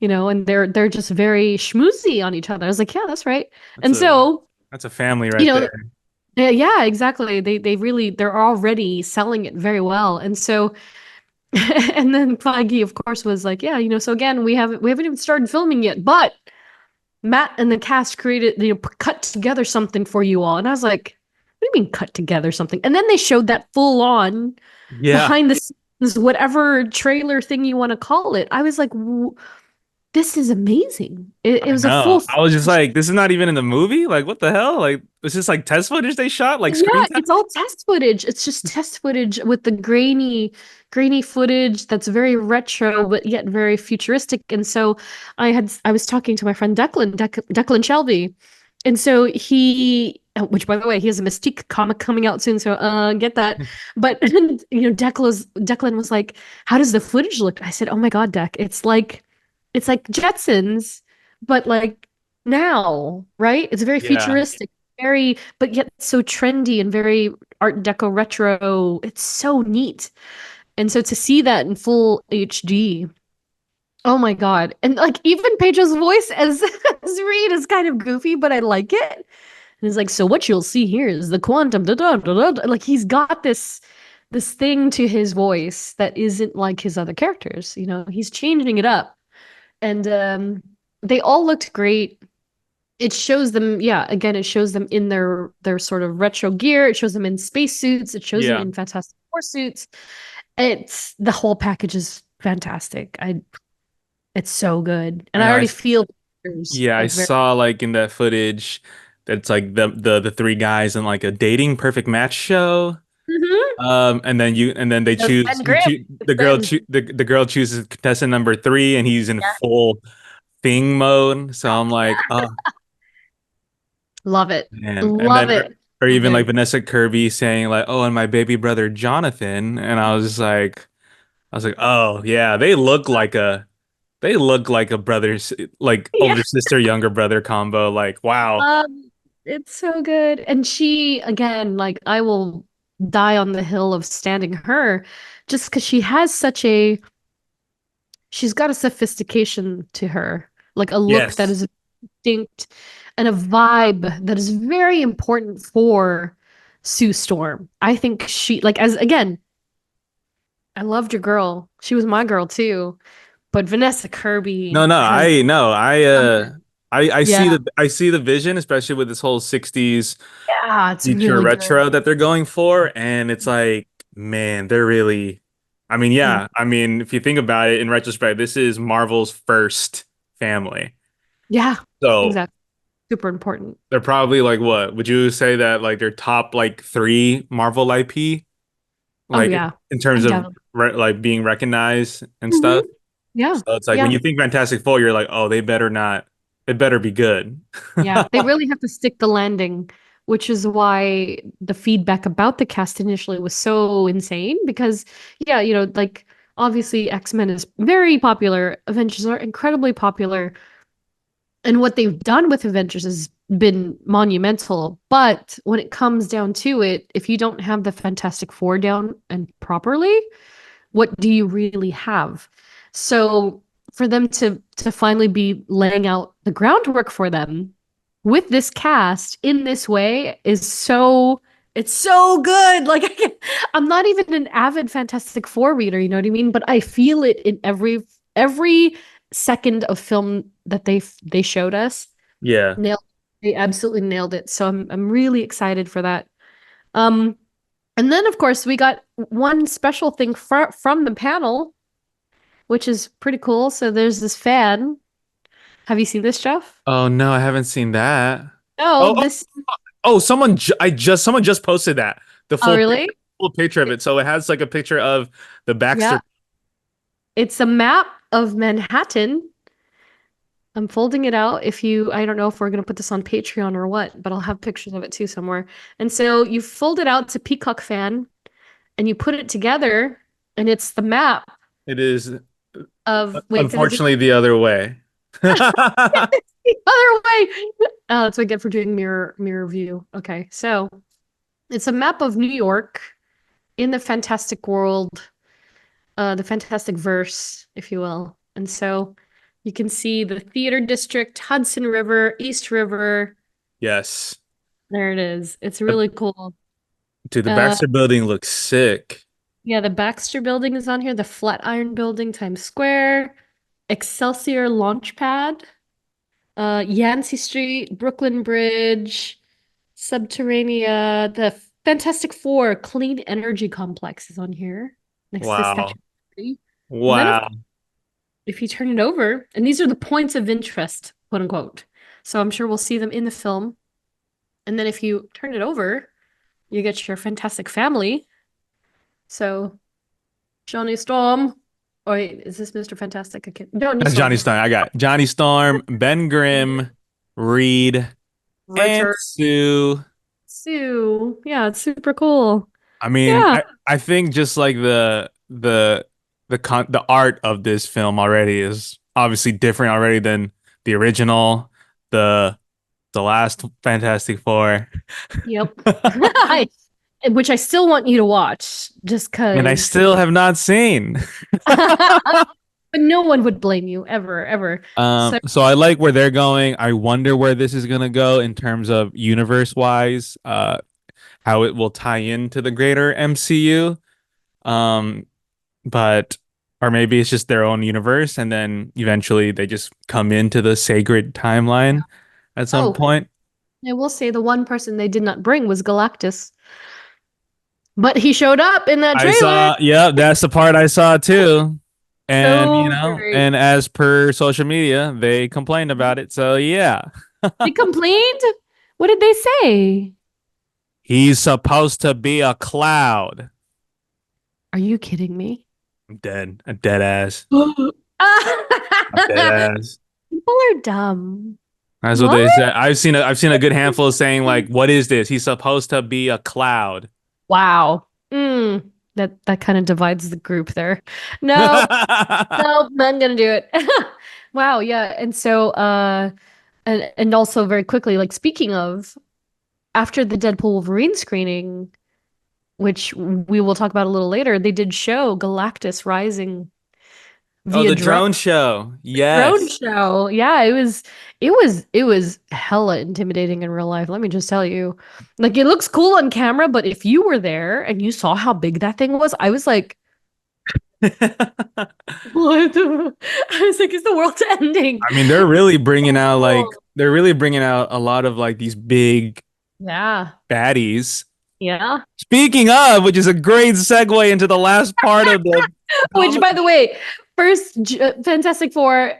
And they're just very schmoozy on each other. I was like, yeah, that's right. That's a family right there. Yeah, exactly. They're already selling it very well. And so and then Feige, of course, was like, yeah, so again, we haven't even started filming yet, but Matt and the cast cut together something for you all. And I was like, what do you mean cut together something? And then they showed that full on behind the scenes, whatever trailer thing you want to call it. I was like, this is amazing. It was a full. I was just like, this is not even in the movie. Like, what the hell? Like, it's just like test footage they shot. Like, yeah, it's all test footage. It's just test footage with the grainy footage that's very retro but yet very futuristic. And so I was talking to my friend Declan Shelby, and so which by the way, he has a Mystique comic coming out soon, so get that. But Declan was like, how does the footage look? I said, oh my God, Dec, it's like Jetsons, but like now, right? It's very futuristic, but yet so trendy and very Art Deco retro. It's so neat. And so to see that in full HD Oh my God. And like even Pedro's voice as as Reed is kind of goofy, but I like it. And he's like, so what you'll see here is the quantum da, da, da, da, da. Like he's got this thing to his voice that isn't like his other characters. You know, he's changing it up. And they all looked great. It shows them, yeah, again, it shows them in their sort of retro gear. It shows them in spacesuits. It shows them Yeah. in Fantastic Four suits. It's the whole package is fantastic. It's so good, and I I know. already feel Yeah, I like very. saw like in that footage that's like the three guys in like a dating perfect match show. Mhm. And then they That's choose Ben Grimm. It's Ben. the girl chooses contestant number three, and he's in Yeah. full thing mode. So I'm like, oh Love it. man. And Love then it. or So even like good. Vanessa Kirby saying like, oh, and my baby brother Jonathan, and I was like, oh yeah, they look like a brothers like Yeah. older sister younger brother combo. Like wow, It's so good. And she, again, like I will die on the hill of standing her just because she's got a sophistication to her, like a look that yes, is distinct and a vibe that is very important for Sue Storm. I think she, like, as again, I loved your girl. She was my girl too. But Vanessa no, Kirby no, has, I no, yeah, I see the vision, especially with this whole '60s yeah, it's future really good. retro that they're going for, and it's like, man, they're really. I mean, Mm. yeah, I mean, if you think about it in retrospect, this is Marvel's first family, Yeah, so exactly. Super important. they're probably like, what would you say that like their top like three Marvel IP, Oh like yeah, in terms of definitely. like being recognized and Hmm. stuff? Yeah, So it's like when yeah, you think Fantastic Four, you're like, oh, they better not, it better be good. yeah. They really have to stick the landing, which is why the feedback about the cast initially was so insane because, yeah, like obviously X-Men is very popular. Avengers are incredibly popular. And what they've done with Avengers has been monumental. But when it comes down to it, if you don't have the Fantastic Four down and properly, what do you really have? So for them to finally be laying out the groundwork for them with this cast in this way is so it's so good. Like I'm not even an avid Fantastic Four reader, you know what I mean? But I feel it in every second of film that they showed us. Yeah. Nailed they absolutely nailed it. So I'm really excited for that. Um and then of course we got one special thing from the panel, which is pretty cool. So there's this fan. Have you seen this, Jeff? Oh no, I haven't seen that. Oh, Oh, oh, this oh, someone just posted that. The oh really? full picture of it. So it has like a picture of the Baxter. Yeah. It's a map of Manhattan. I'm folding it out. I don't know if we're going to put this on Patreon or what, but I'll have pictures of it too somewhere. And so you fold it out to Peacock Fan and you put it together, and it's the map It is of, wait, can I do unfortunately the other way. the other way? Oh, that's what I get for doing mirror view. Okay. So it's a map of New York in the fantastic world, the fantastic verse, if you will. And so you can see the theater district, Hudson River, East River. Yes. There it is. It's The- really cool. Dude, the Uh, Baxter building looks sick. yeah, the Baxter Building is on here, the Flatiron Building, Times Square, Excelsior Launchpad, Yancey Street, Brooklyn Bridge, Subterranea, the Fantastic Four Clean Energy Complex is on here next to the Statue Wow. of Liberty. And then Wow. if you turn it over, and these are the points of interest, quote unquote. So I'm sure we'll see them in the film. And then if you turn it over, you get your Fantastic Family. So Johnny Storm. Oh, wait, is this Mr. Fantastic? I can't. Johnny That's Storm. Johnny Storm. I got Johnny Storm, Ben Grimm, Reed, and Richard. Sue. Sue. Yeah, it's super cool. I mean, Yeah. I think just like the art of this film already is obviously different already than the original, the the last Fantastic Four. Yep. Which I still want you to watch just And I because. still have not seen. But no one would blame you ever, ever. So I like where they're going. I wonder where this is gonna go in terms of universe wise, how it will tie into the greater MCU. Um, but or maybe it's just their own universe, and then eventually they just come into the sacred timeline at some Oh, point. I will say the one person they did not bring was Galactus. But he showed up in that I trailer. saw, yeah, that's the part I saw too. And So great. and as per social media, they complained about it. So yeah, They complained? What did they say? he's supposed to be a cloud. Are you kidding me? I'm dead. A dead ass. People A dead ass. are dumb. That's what What? they said. I've seen a good handful of saying like, "What is this? He's supposed to be a cloud." Wow. That kind of divides the group there. Nope, nope, not gonna do it. Wow, yeah. And so and also very quickly, like speaking of, after the Deadpool Wolverine screening, which we will talk about a little later, they did show Galactus rising Oh, via the drone. drone show. Drone Yes. show. Yeah, it was hella intimidating in real life, let me just tell you. Like it looks cool on camera, but if you were there and you saw how big that thing was, I was like, what? I was like, is the world ending? I mean, they're really bringing out Oh, a lot of like these big yeah. baddies. Yeah. Speaking of, which is a great segue into the last part of the Which, by the way, Fantastic Four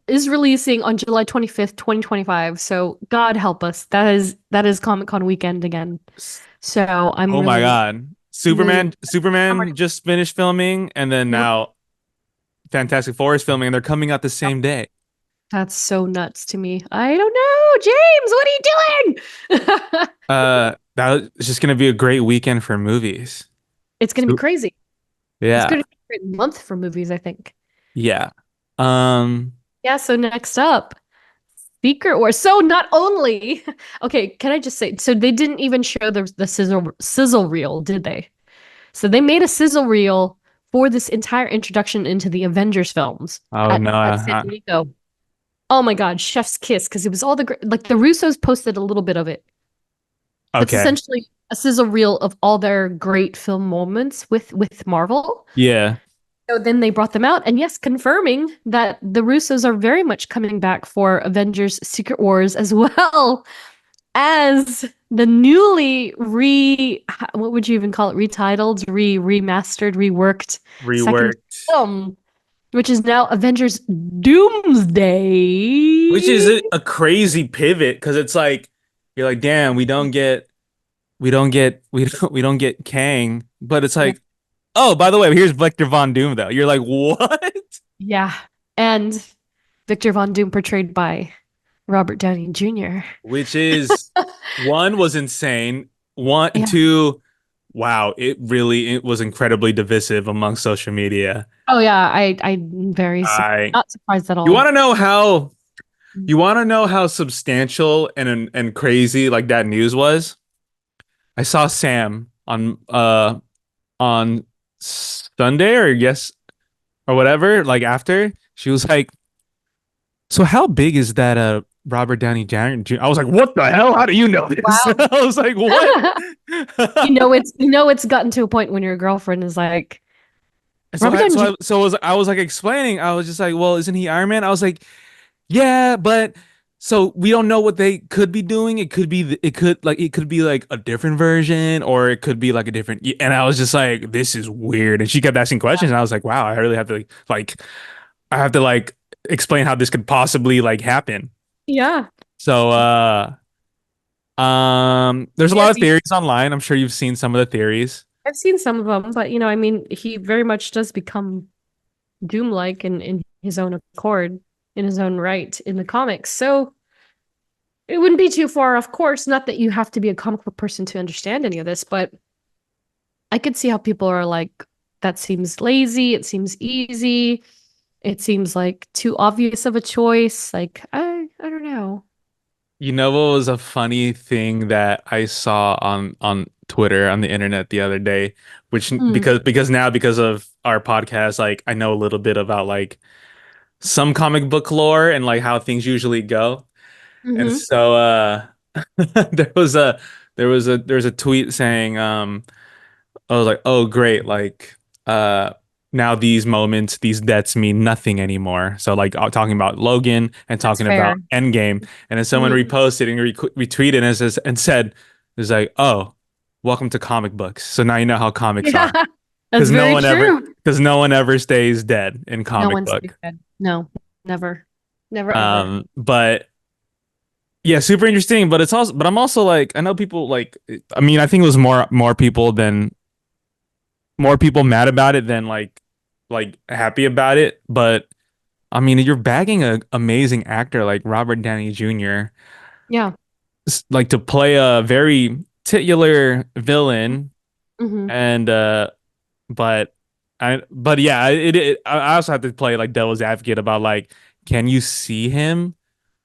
is releasing on July 25th, 2025. So God help us. That is Comic-Con weekend again. So I'm Oh my really, God. really I'm Superman ready. just finished filming, and then Yep. now Fantastic Four is filming, and they're coming out the same day. That's so nuts to me. I don't know. James, what are you doing? That is just gonna be a great weekend for movies. It's gonna be So- crazy. It's yeah. gonna be a great month for movies, I think. Yeah. Um, Yeah, so next up, Secret Wars. So not only, okay, can I just say, so they didn't even show the sizzle reel, did they? So they made a sizzle reel for this entire introduction into the Avengers films oh at, no. at San Diego. Oh my God, chef's kiss, because it was all like the Russos posted a little bit of it. That's Okay. essentially a sizzle reel of all their great film moments with Marvel. Yeah. So then they brought them out, and yes, confirming that the Russos are very much coming back for Avengers Secret Wars as well as the newly what would you even call it? Retitled, remastered, reworked second Reworked. film, which is now Avengers Doomsday. Which is a crazy pivot because it's like you're like, damn, we don't get Kang, but it's Yeah. like, oh, by the way, here's Vector Von Doom though. You're like, what? Yeah. And Victor Von Doom portrayed by Robert Downey Jr. Which is one was insane. One, Yeah. two, wow, it was incredibly divisive among social media. Oh yeah, I'm very I not surprised at all. you want to know how substantial and crazy like that news was? I saw Sam on Sunday or yes or whatever, like after she was like, so how big is that Robert Downey Jr.? I was like, what the hell? How do you know this? Wow. I was like, what? It's gotten to a point when your girlfriend is like, So Robert I, Downey so Jr. I, so I was like explaining. I was just like, well, isn't he Iron Man? I was like, yeah, but so we don't know what they could be doing. It could be like a different version, or it could be like a different. And I was just like, this is weird. And she kept asking questions, and I was like, wow, I really have to I have to explain how this could possibly happen. Yeah. So there's a lot of Yes, theories online. I'm sure you've seen some of the theories. I've seen some of them, but I mean, he very much does become Doom-like in his own accord, in his own right in the comics. So it wouldn't be too far, of course. Not that you have to be a comic book person to understand any of this, but I could see how people are like, that seems lazy, it seems easy, it seems like too obvious of a choice. Like, I don't know. You know what was a funny thing that I saw on Twitter on the internet the other day, which Mm. because of our podcast, like I know a little bit about like some comic book lore and like how things usually go. And Hmm. so there was a there was a tweet saying I was like, "Oh great, like now these moments, these deaths mean nothing anymore." So like talking about Logan and That's talking about fair. Endgame, and then someone Mhm. reposted and retweeted and says and said, "It's like, oh, welcome to comic books. So now you know how comics Yeah, are, that's very true. because no one ever stays dead in No comic one's book." stupid. No, never, never, ever. But yeah, super interesting. But it's also, but I'm also like, I know people like, I mean, I think it was more people mad about it than like happy about it. But I mean, you're bagging a amazing actor like Robert Downey Jr. Yeah. Like to play a very titular villain, Hmm. and but but yeah, I also have to play like devil's advocate about like, can you see him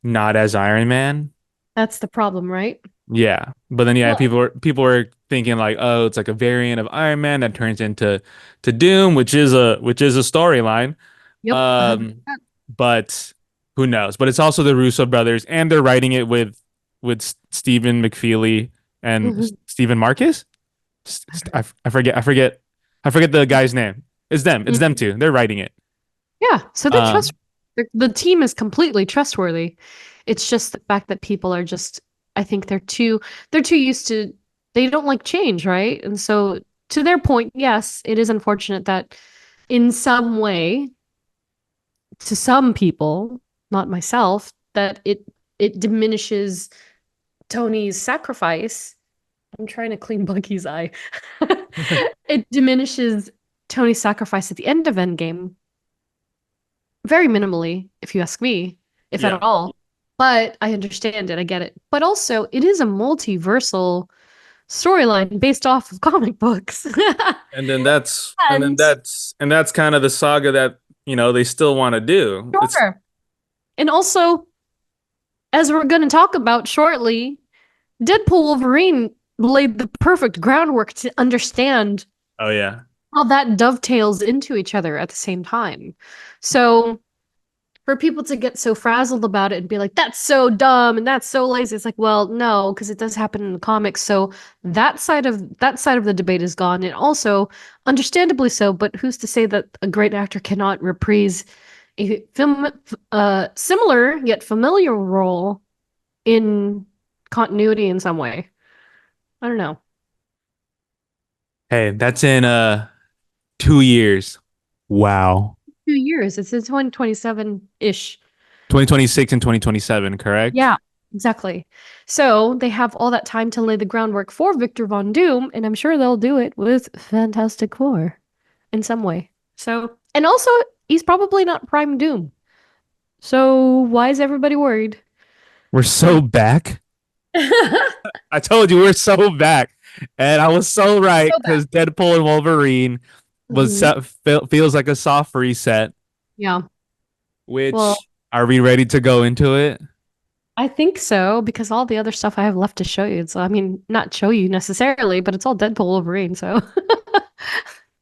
not as Iron Man? That's the problem, right? Yeah, but then yeah, Well, people were thinking like, oh, it's like a variant of Iron Man that turns into to Doom, which is a storyline. yep. Um, but who knows? But it's also the Russo brothers, and they're writing it with Stephen McFeely and Mhm. Stephen Marcus. I forget the guy's name. It's them. It's them Mhm. too. They're writing it. Yeah. So they trust Um, the team is completely trustworthy. It's just the fact that people are just, I think they're too used to, they don't like change, right? And so to their point, yes, it is unfortunate that in some way, to some people, not myself, that it diminishes Tony's sacrifice. I'm trying to clean Bucky's eye. It diminishes Tony's sacrifice at the end of Endgame very minimally, if you ask me, if at yeah. all. But I understand it, I get it. But also, it is a multiversal storyline based off of comic books. And then that's and then And that's and that's kind of the saga that they still want to do. It's sure. And also, as we're going to talk about shortly, Deadpool Wolverine laid the perfect groundwork to understand oh yeah. how that dovetails into each other at the same time. So for people to get so frazzled about it and be like, that's so dumb and that's so lazy, it's like, well, no, because it does happen in the comics. So that side of the debate is gone. And also, understandably so, but who's to say that a great actor cannot reprise a similar yet familiar role in continuity in some way? I don't know. Hey, that's in 2 years. Wow. 2 years. It's in 2027-ish. 2026 and 2027, correct? Yeah, exactly. So they have all that time to lay the groundwork for Victor Von Doom, and I'm sure they'll do it with Fantastic Four in some way. So, and also, he's probably not Prime Doom. So why is everybody worried? We're so back. I told you we're so back. And I was so right So bad. because Deadpool and Wolverine Mhm. feels like a soft reset, Yeah. Well, which are we ready to go into it? I think so because all the other stuff I have left to show you. So, I mean, not show you necessarily, but it's all Deadpool Wolverine. So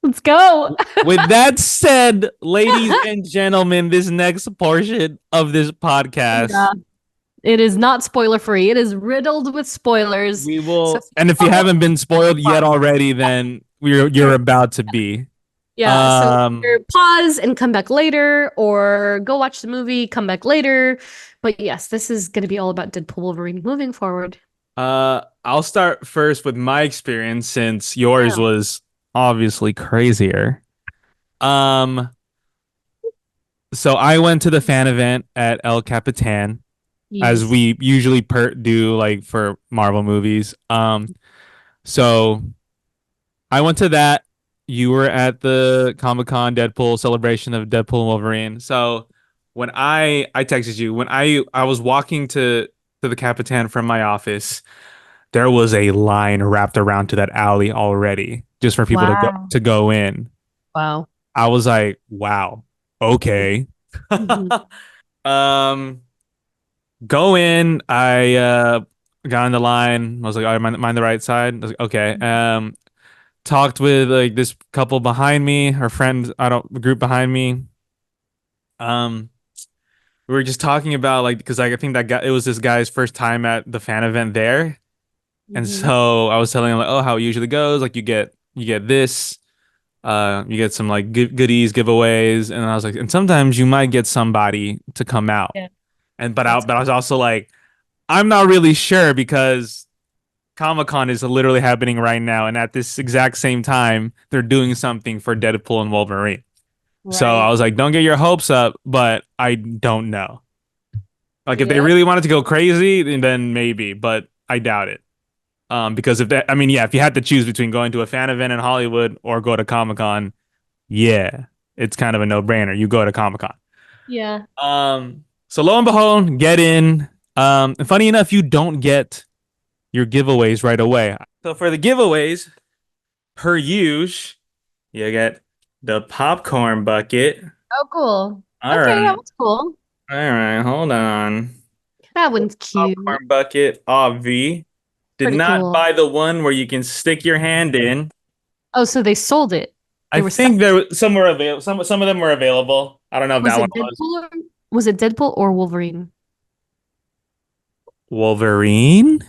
let's go. With that said, ladies and gentlemen, this next portion of this podcast, Yeah. It is not spoiler free. It is riddled with spoilers. we So will, and if you haven't been spoiled yet already, then you're about to be. yeah, so Um, either pause and come back later or go watch the movie, come back later. But yes, this is going to be all about Deadpool Wolverine moving forward. I'll start first with my experience since yours Yeah. was obviously crazier. Um, so I went to the fan event at El Capitan, as Yes. we usually do like for Marvel movies. So I went to that. You were at the Comic-Con Deadpool celebration of Deadpool and Wolverine. So when I texted you when I was walking to the Capitan from my office, there was a line wrapped around to that alley already just for people Wow. to go in. Wow. I was like, wow, okay. Mhm. um, go in. I got on the line. I was like, "All right, mind the right side." I was like, "Okay." Talked with like this couple behind me, or friends, I don't group behind me. Um, we were just talking about like because like, I think that guy it was this guy's first time at the fan event there, and Mhm. so I was telling him like, oh, how it usually goes. Like you get this, you get some like goodies, giveaways, and I was like, and sometimes you might get somebody to come out, Yeah, and that's but I was also like, I'm not really sure because Comic-Con is literally happening right now, and at this exact same time, they're doing something for Deadpool and Wolverine. So I right. was like, don't get your hopes up, but I don't know. Like if they Yeah. really wanted to go crazy, then maybe, but I doubt it. Because if that, I mean, yeah, if you had to choose between going to a fan event in Hollywood or go to Comic-Con, yeah, it's kind of a no-brainer. You go to Comic-Con. Yeah. So lo and behold, get in. And funny enough, you don't get your giveaways right away. So for the giveaways, per use, you get the popcorn bucket. Oh, cool. All Okay, that right. was cool. All right, hold on. That one's cute. Popcorn bucket, obvi. Did Pretty not cool. buy the one where you can stick your hand in. Oh, so they sold it. I They were think selling. some were available. Some of them were available. I don't know if Was that it one was Deadpool or was it Deadpool or Wolverine? Wolverine.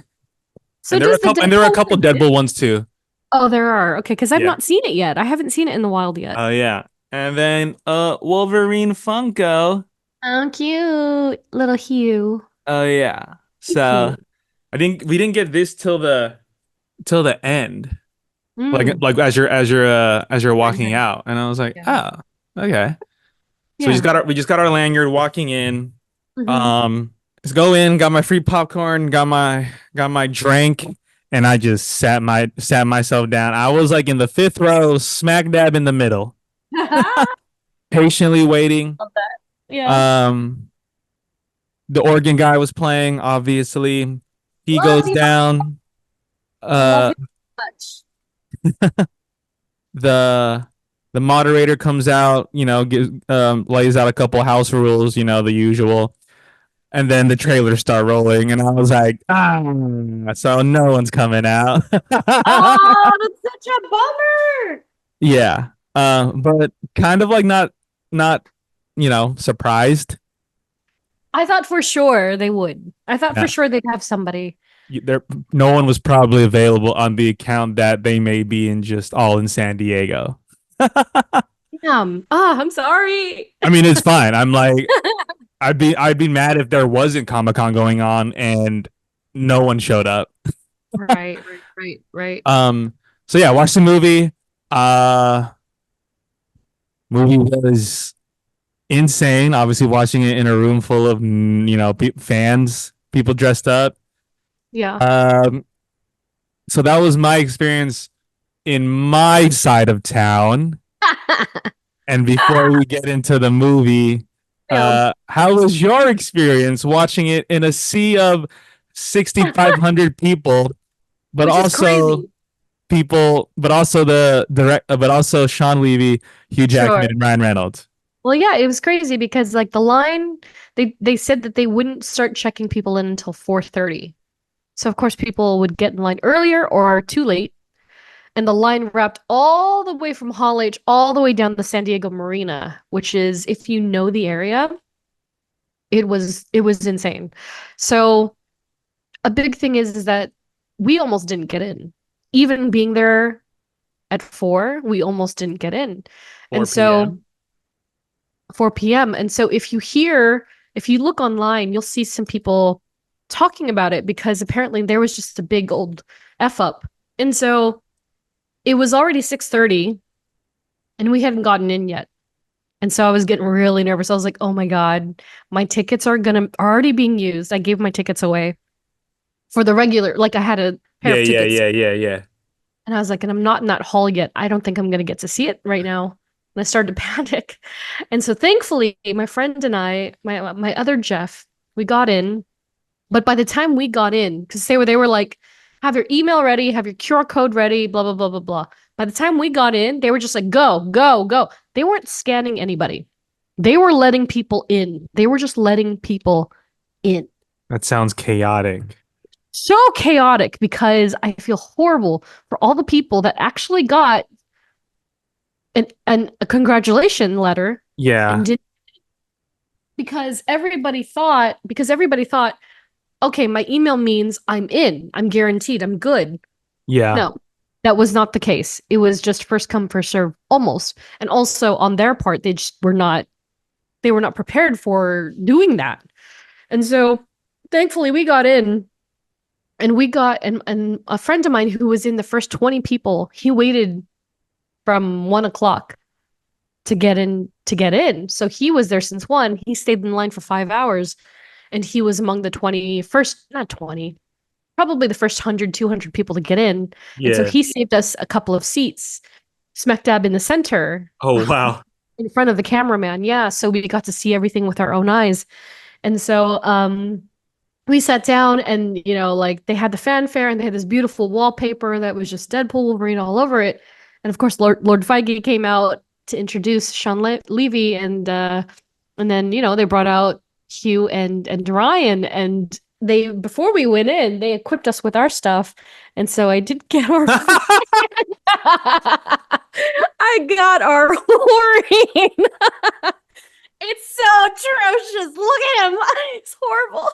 So does the And there were a Deadpool couple one Deadpool ones too. Oh, there are. Okay, because I've Yeah. not seen it yet. I haven't seen it in the wild yet. Oh yeah. And then Wolverine Funko. Oh, cute. Little Hugh. Oh yeah. He's So cute. I think we didn't get this till the end. Mm. Like as you're Very walking nice. out. And I was like, Yeah. oh, okay. So Yeah. we just got our lanyard walking in. Hmm. Just go in, got my free popcorn, got my drink, and I just sat myself down. I was like in the fifth row, smack dab in the middle, Love patiently waiting. that. Yeah. Um, the organ guy was playing, obviously. He Love goes you. down. Love Uh, you much. the the moderator comes out, lays out a couple house rules, the usual. And then the trailers start rolling, and I was like, so no one's coming out. Oh, that's such a bummer. Yeah. But kind of like not, surprised. I thought for sure they would. I thought for Yeah. sure they'd have somebody. There no one was probably available on the account that they may be in just all in San Diego. Oh, I'm sorry. I mean, it's fine. I'm like, I'd be mad if there wasn't Comic-Con going on and no one showed up. Right. So yeah, watch the movie. Movie was insane. Obviously, watching it in a room full of fans, people dressed up. Yeah. So that was my experience in my side of town. And before we get into the movie, Yeah. how was your experience watching it in a sea of 6,500 people, but Which is also crazy. but also Sean Levy, Hugh Jackman, Sure. and Ryan Reynolds. Well, yeah, it was crazy because like the line, they said that they wouldn't start checking people in until 4:30. So of course people would get in line earlier or too late. And the line wrapped all the way from Hall H all the way down to San Diego Marina, which is, if you know the area, it was insane. So a big thing is that we almost didn't get in. Even being there at 4, we almost didn't get in. 4 And so p.m. 4 p.m. And so if you look online, you'll see some people talking about it because apparently there was just a big old F up. And so it was already 6:30 and we hadn't gotten in yet. And so I was getting really nervous. I was like, oh my God, my tickets are already being used. I gave my tickets away for the regular, like I had a pair of tickets. Yeah. And I was like, and I'm not in that hall yet. I don't think I'm going to get to see it right now. And I started to panic. And so thankfully, my friend and I, my other Jeff, we got in. But by the time we got in, because they were like, have your email ready, have your QR code ready, blah, blah, blah, blah, blah. By the time we got in, they were just like, go, go, go. They weren't scanning anybody. They were letting people in. They were just letting people in. That sounds chaotic. so chaotic because I feel horrible for all the people that actually got a congratulation letter Yeah. and didn't, because everybody thought, okay, my email means I'm in, I'm guaranteed, I'm good. Yeah. No, that was not the case. It was just first come, first serve almost. And also on their part, they were not prepared for doing that. And so thankfully we got in, and and a friend of mine who was in the first 20 people, he waited from 1 o'clock to get in. So he was there since 1. He stayed in line for 5 hours, and he was among the 20 first, not 20, probably the first 100, 200 people to get in. And so he saved us a couple of seats smack dab in the center. Oh, wow. In front of the cameraman. Yeah. So we got to see everything with our own eyes. And so we sat down, and, like, they had the fanfare, and they had this beautiful wallpaper that was just Deadpool Wolverine all over it. And of course, Lord Feige came out to introduce Sean Levy, and then, they brought out Hugh and Ryan, and they, before we went in, they equipped us with our stuff. And so I did get our I got our Wolverine. It's so atrocious. Look at him. It's horrible.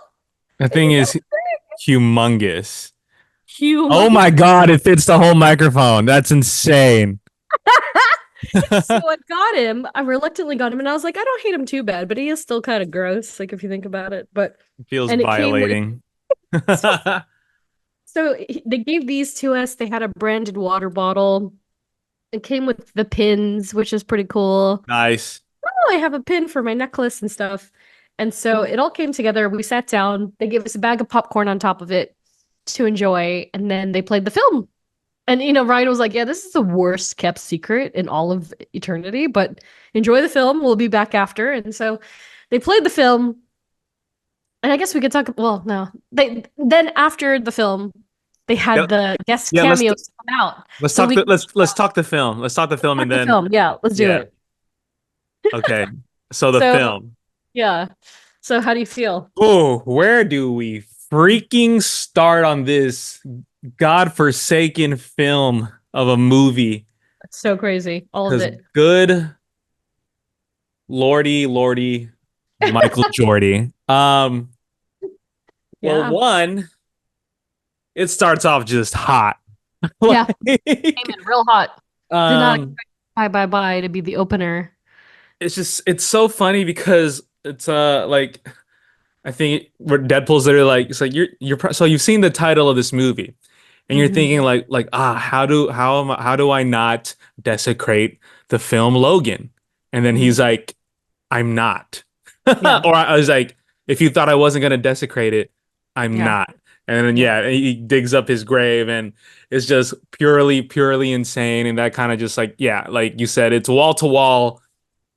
The thing is humongous. Oh my God, it fits the whole microphone. That's insane. So I got him. I reluctantly got him, and I was like, I don't hate him too bad, but he is still kind of gross, like, if you think about it. But it feels violating. So they gave these to us. They had a branded water bottle. It came with the pins, which is pretty cool. Nice. Oh, I have a pin for my necklace and stuff. And so it all came together. We sat down. They gave us a bag of popcorn on top of it to enjoy. And then they played the film. And, Ryan was like, yeah, this is the worst kept secret in all of eternity, but enjoy the film. We'll be back after. And so they played the film. And I guess we could talk. Well, no. Then after the film, they had the guest cameos come out. Let's talk the film. Let's talk the film, and then film. Yeah, let's do it. Okay. So the film. Yeah. So how do you feel? Oh, where do we freaking start on this godforsaken film of a movie? It's so crazy. All of it. Good Lordy, Michael Jordy. Well, one, it starts off just hot. Yeah. Came in real hot. Did not expect Bye to be the opener. It's so funny because it's like, I think where Deadpool's literally like, it's like you're so you've seen the title of this movie, and you're thinking like how do I not desecrate the film Logan? And then he's like, I'm not. Or I was like, if you thought I wasn't gonna desecrate it, I'm not. And then he digs up his grave, and it's just purely insane. And that kind of just like you said, it's wall to wall,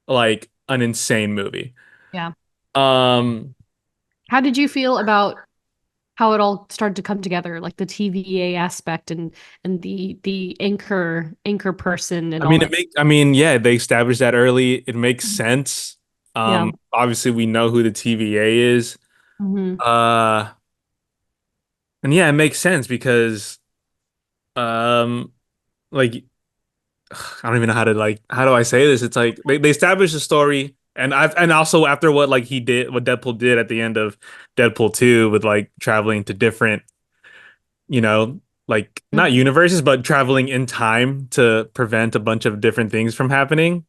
like an insane movie. Yeah. How did you feel about how it all started to come together, like the TVA aspect and the anchor person and they established that early. It makes sense. Obviously we know who the TVA is. And it makes sense because like I don't even know how do I say this? It's like they established the story, and also after what Deadpool did at the end of Deadpool 2 with like traveling to different, like not universes, but traveling in time to prevent a bunch of different things from happening.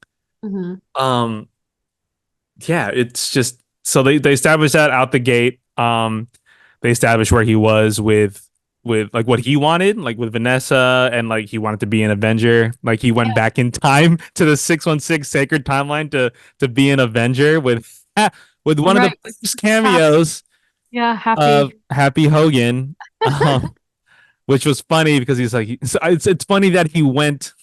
It's just so they established that out the gate. They established where he was with like what he wanted, like with Vanessa, and like he wanted to be an Avenger. Like he went back in time to the 616 sacred timeline to be an Avenger with one of the first cameos. Happy Hogan, which was funny because he's like, it's funny that he went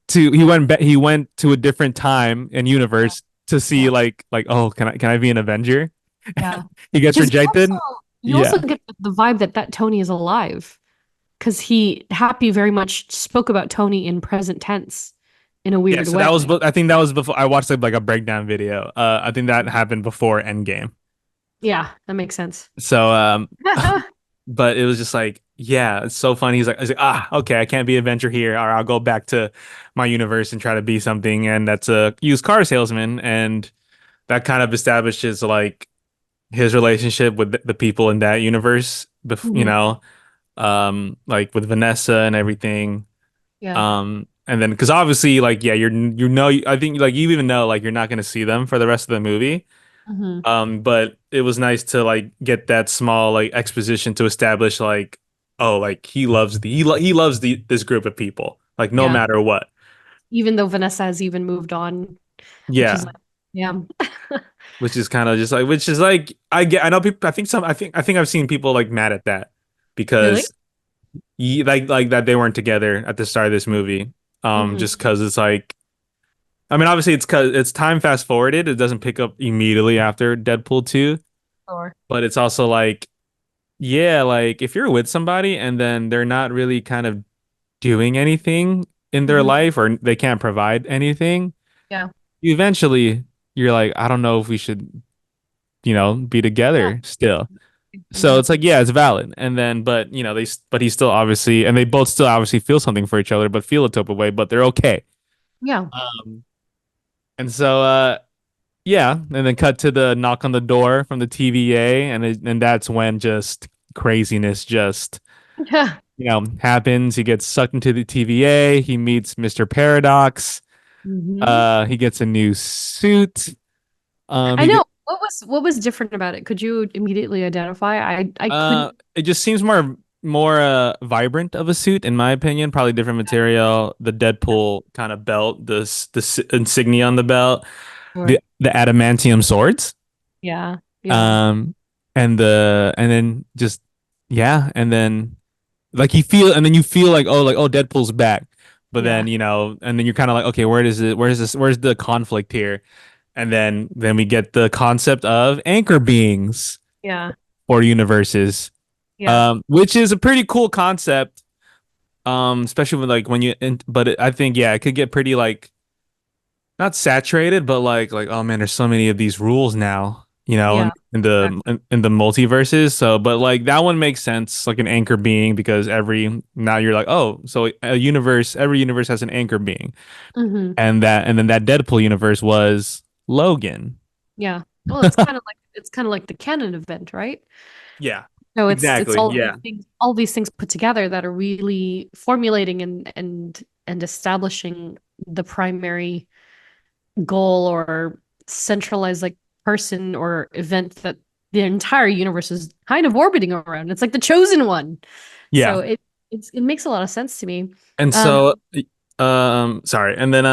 to a different time and universe to see like oh, can I be an Avenger? Yeah. He gets rejected. You also get the vibe that Tony is alive, because Happy very much spoke about Tony in present tense in a weird way. I think that was before I watched like a breakdown video. I think that happened before Endgame. Yeah, that makes sense. So but it was just like, yeah, it's so funny. He's like, okay, I can't be Avenger here, or I'll go back to my universe and try to be something, and that's a used car salesman, and that kind of establishes like his relationship with the people in that universe, Mhm. like with Vanessa and everything. Yeah. And then because obviously, like, yeah, I think like you even know like you're not gonna see them for the rest of the movie. Hmm. But it was nice to like get that small like exposition to establish like, oh, like he loves this group of people, like no Yeah. matter what. Even though Vanessa has even moved on, which is Yeah. like, yeah. Which is kind of just like, which is like, I know people, I think I've seen people like mad at that Really? because like that they weren't together at the start of this movie. Hmm. Just because it's like, I mean, obviously it's because it's time fast forwarded. It doesn't pick up immediately after Deadpool 2, Sure. but it's also like, yeah, like if you're with somebody and then they're not really kind of doing anything in their Hmm. life or they can't provide anything, Yeah. you eventually you're like, I don't know if we should, be Yeah. together still. So it's like, Exactly. yeah, it's valid. And then, but but he still obviously, and they both still obviously feel something for each other, but feel a type of way, but they're okay. Yeah. Um, and so, yeah, and then cut to the knock on the door from the TVA, and that's when just craziness just Yeah. happens. He gets sucked into the TVA. He meets Mr. Paradox. Hmm. He gets a new suit. I He know. get, What was different about it? Could you immediately identify? I couldn't. it just seems more vibrant of a suit in my opinion. Probably different material. The Deadpool kind of belt, insignia on the belt, Sure. the adamantium swords. Yeah. Yeah. Um, and then just yeah, and then and then you feel like oh Deadpool's back, but Yeah. then and then you're kind of like, okay, where's the conflict here? And then we get the concept of anchor beings Yeah. or universes, Yeah. which is a pretty cool concept, especially when like I think yeah, it could get pretty like not saturated, but like oh man, there's so many of these rules now, Yeah. in the multiverses. So, but like that one makes sense, like an anchor being, because now you're like, oh, so every universe has an anchor being, Hmm. and then that Deadpool universe was Logan. Yeah. Well, it's kind of like the canon event, right? Yeah, So it's exactly. Yeah, all these things put together that are really formulating and establishing the primary goal or centralized like person or event that the entire universe is kind of orbiting around. It's like the chosen one. yeah. So it makes a lot of sense to me. And Um, so, sorry, and then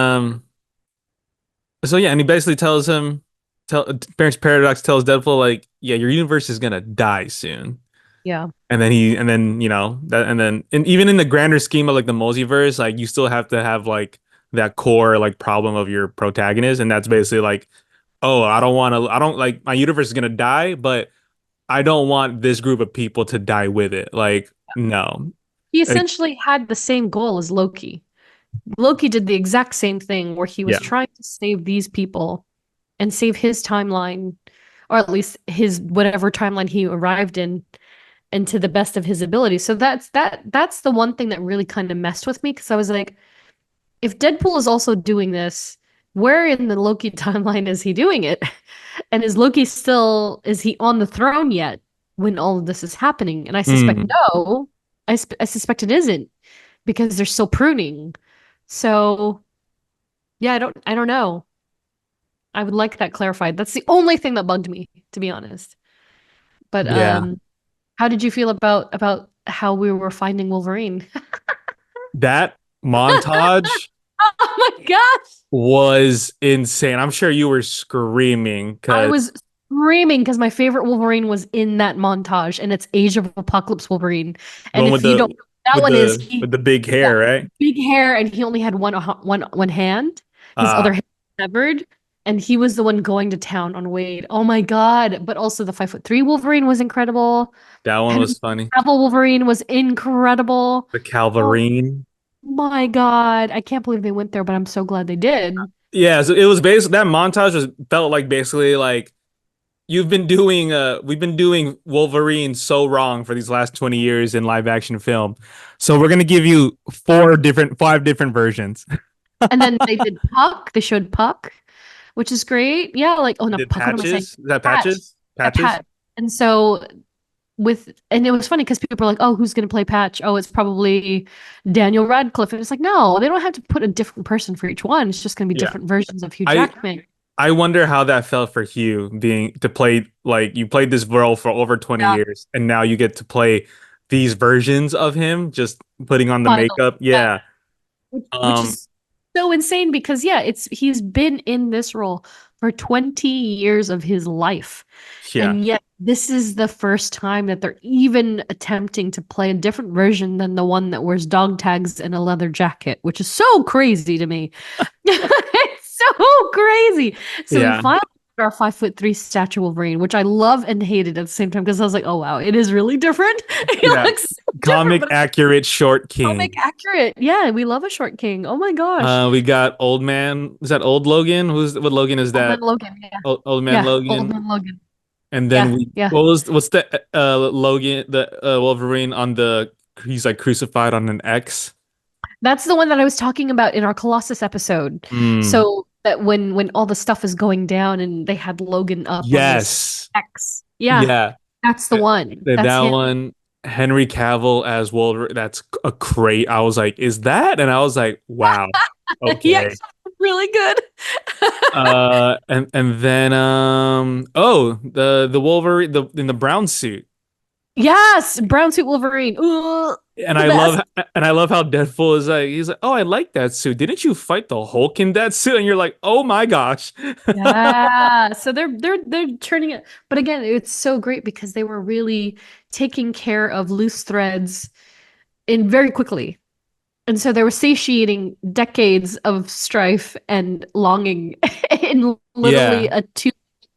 so yeah, and he basically Parents Paradox tells Deadpool like, yeah, your universe is gonna die soon. yeah. And then and even in the grander scheme of like the multiverse, like you still have to have like that core like problem of your protagonist, and that's basically like, oh, I don't like my universe is gonna die, but I don't want this group of people to die with it. Like, no. He Like, essentially had the same goal as Loki. Loki did the exact same thing where he was yeah. trying to save these people and save his timeline, or at least his whatever timeline he arrived in, and to the best of his ability. So that's the one thing that really kind of messed with me because I was like, if Deadpool is also doing this, where in the Loki timeline is he doing it? And is he on the throne yet when all of this is happening? And I suspect Mm, no. I suspect it isn't because they're still pruning. So yeah, I don't know. I would like that clarified. That's the only thing that bugged me, to be honest. But yeah. how did you feel about how we were finding Wolverine? That montage Oh my gosh. was insane. I'm sure you were screaming I because was screaming because my favorite Wolverine was in that montage, and it's Age of Apocalypse Wolverine. the And one if you don't know, that one is with the big yeah, hair, right? big hair, and he only had one hand, his other Ah, hand severed, and he was the one going to town on Wade. Oh my God! But also the 5'3" Wolverine was incredible. that one Henry was funny. Cavill Wolverine was incredible. The Oh Calvarine. my God! I can't believe they went there, but I'm so glad they did. Yeah, so it was basically that montage was felt like basically like we've been doing Wolverine so wrong for these last 20 years in live action film. So we're gonna give you five different versions. And then they did Puck. They showed Puck, which is great. Yeah, like oh no, Did Puck. What am I saying? Patches? Is that Patch. Patches? Yeah, Patches? Patch. And so and it was funny because people were like, "Oh, who's going to play Patch? Oh, it's probably Daniel Radcliffe." And it's like, no, they don't have to put a different person for each one. It's just going to be Yeah. different versions of Hugh I Jackman. I wonder how that felt for Hugh being to play like you played this role for over 20 Yeah. years and now you get to play these versions of him just putting on the Finally. makeup. Yeah. Yeah. Which is so insane because yeah, he's been in this role for 20 years of his life. Yeah. And yet this is the first time that they're even attempting to play a different version than the one that wears dog tags and a leather jacket, which is so crazy to me. It's so crazy. So Yeah. we finally got our 5'3" stature Wolverine, which I love and hated at the same time because I was like, oh wow, it is really different. He Yeah. looks so Comic different, but accurate short king. comic accurate. Yeah, we love a short king. Oh my gosh. We got old man. Is that old Logan? What Logan is Old that? Man Logan, yeah. Old man Yeah, Logan. Old Man Logan. And then Yeah, yeah. what's the Logan the Wolverine on he's like crucified on an X. That's the one that I was talking about in our Colossus episode. So that when all the stuff is going down and they had Logan up on Yes. this X. Yeah. Yeah. That's the one. That's That him. one, Henry Cavill as Wolverine. That's a crate. I was like, is that? And I was like, wow. He Okay. actually was really good. And then the Wolverine in the brown suit. Yes, brown suit Wolverine. Ooh, And I love how Deadpool is like, he's like, oh, I like that suit. Didn't you fight the Hulk in that suit? And you're like, oh my gosh. yeah. So they're turning it, but again, it's so great because they were really taking care of loose threads in very quickly. And so they were satiating decades of strife and longing in literally a 2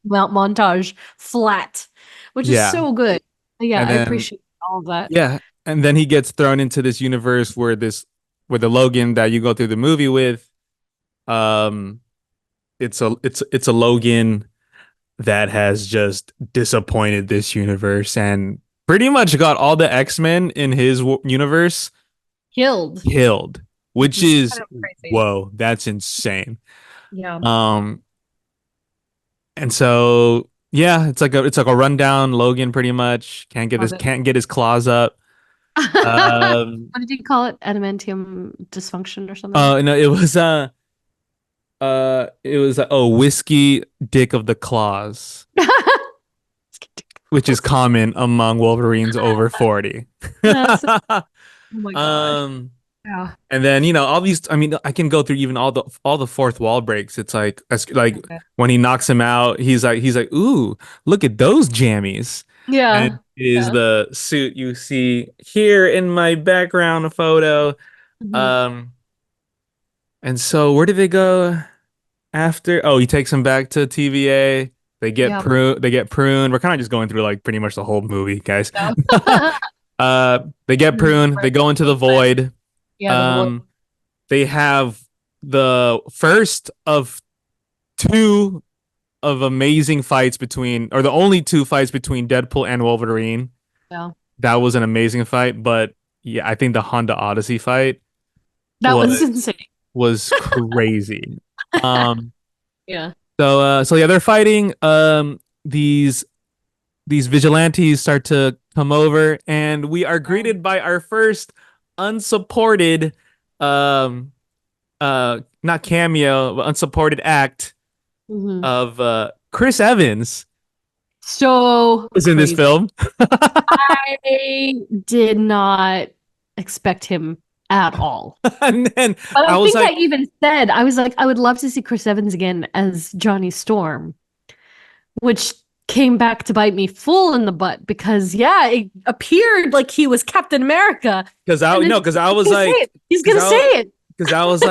month montage flat, which is so good. Yeah, I appreciate all of that. Yeah. And then he gets thrown into this universe where the Logan that you go through the movie with, it's a Logan that has just disappointed this universe and pretty much got all the X-Men in his universe killed, which is kind of whoa, that's insane. Yeah. And so yeah, it's like a rundown Logan pretty much can't get his claws up. What did you call it? Adamantium dysfunction or something? Oh no, it was whiskey dick of the claws, which is common among Wolverines over 40. Oh my gosh. Yeah. And then all these. I mean, I can go through even all the fourth wall breaks. It's like when he knocks him out, he's like, ooh, look at those jammies. Yeah. And it is the suit you see here in my background photo. And so where did they go after? Oh, he takes him back to TVA. They get pruned. We're kind of just going through like pretty much the whole movie, guys. They get pruned. They go into the void. Yeah. They have the first of two of amazing fights or the only two fights between Deadpool and Wolverine. Yeah. That was an amazing fight, but yeah, I think the Honda Odyssey fight was insane. Was crazy. Yeah. So yeah, they're fighting. These vigilantes start to come over, and we are greeted by our first unsupported, not cameo, but unsupported act of Chris Evans. So was in this film. I did not expect him at all. And then I think I even said, I was like, I would love to see Chris Evans again as Johnny Storm, which came back to bite me full in the butt because it appeared like he was Captain America. Because I was like, he's gonna say it. Because I was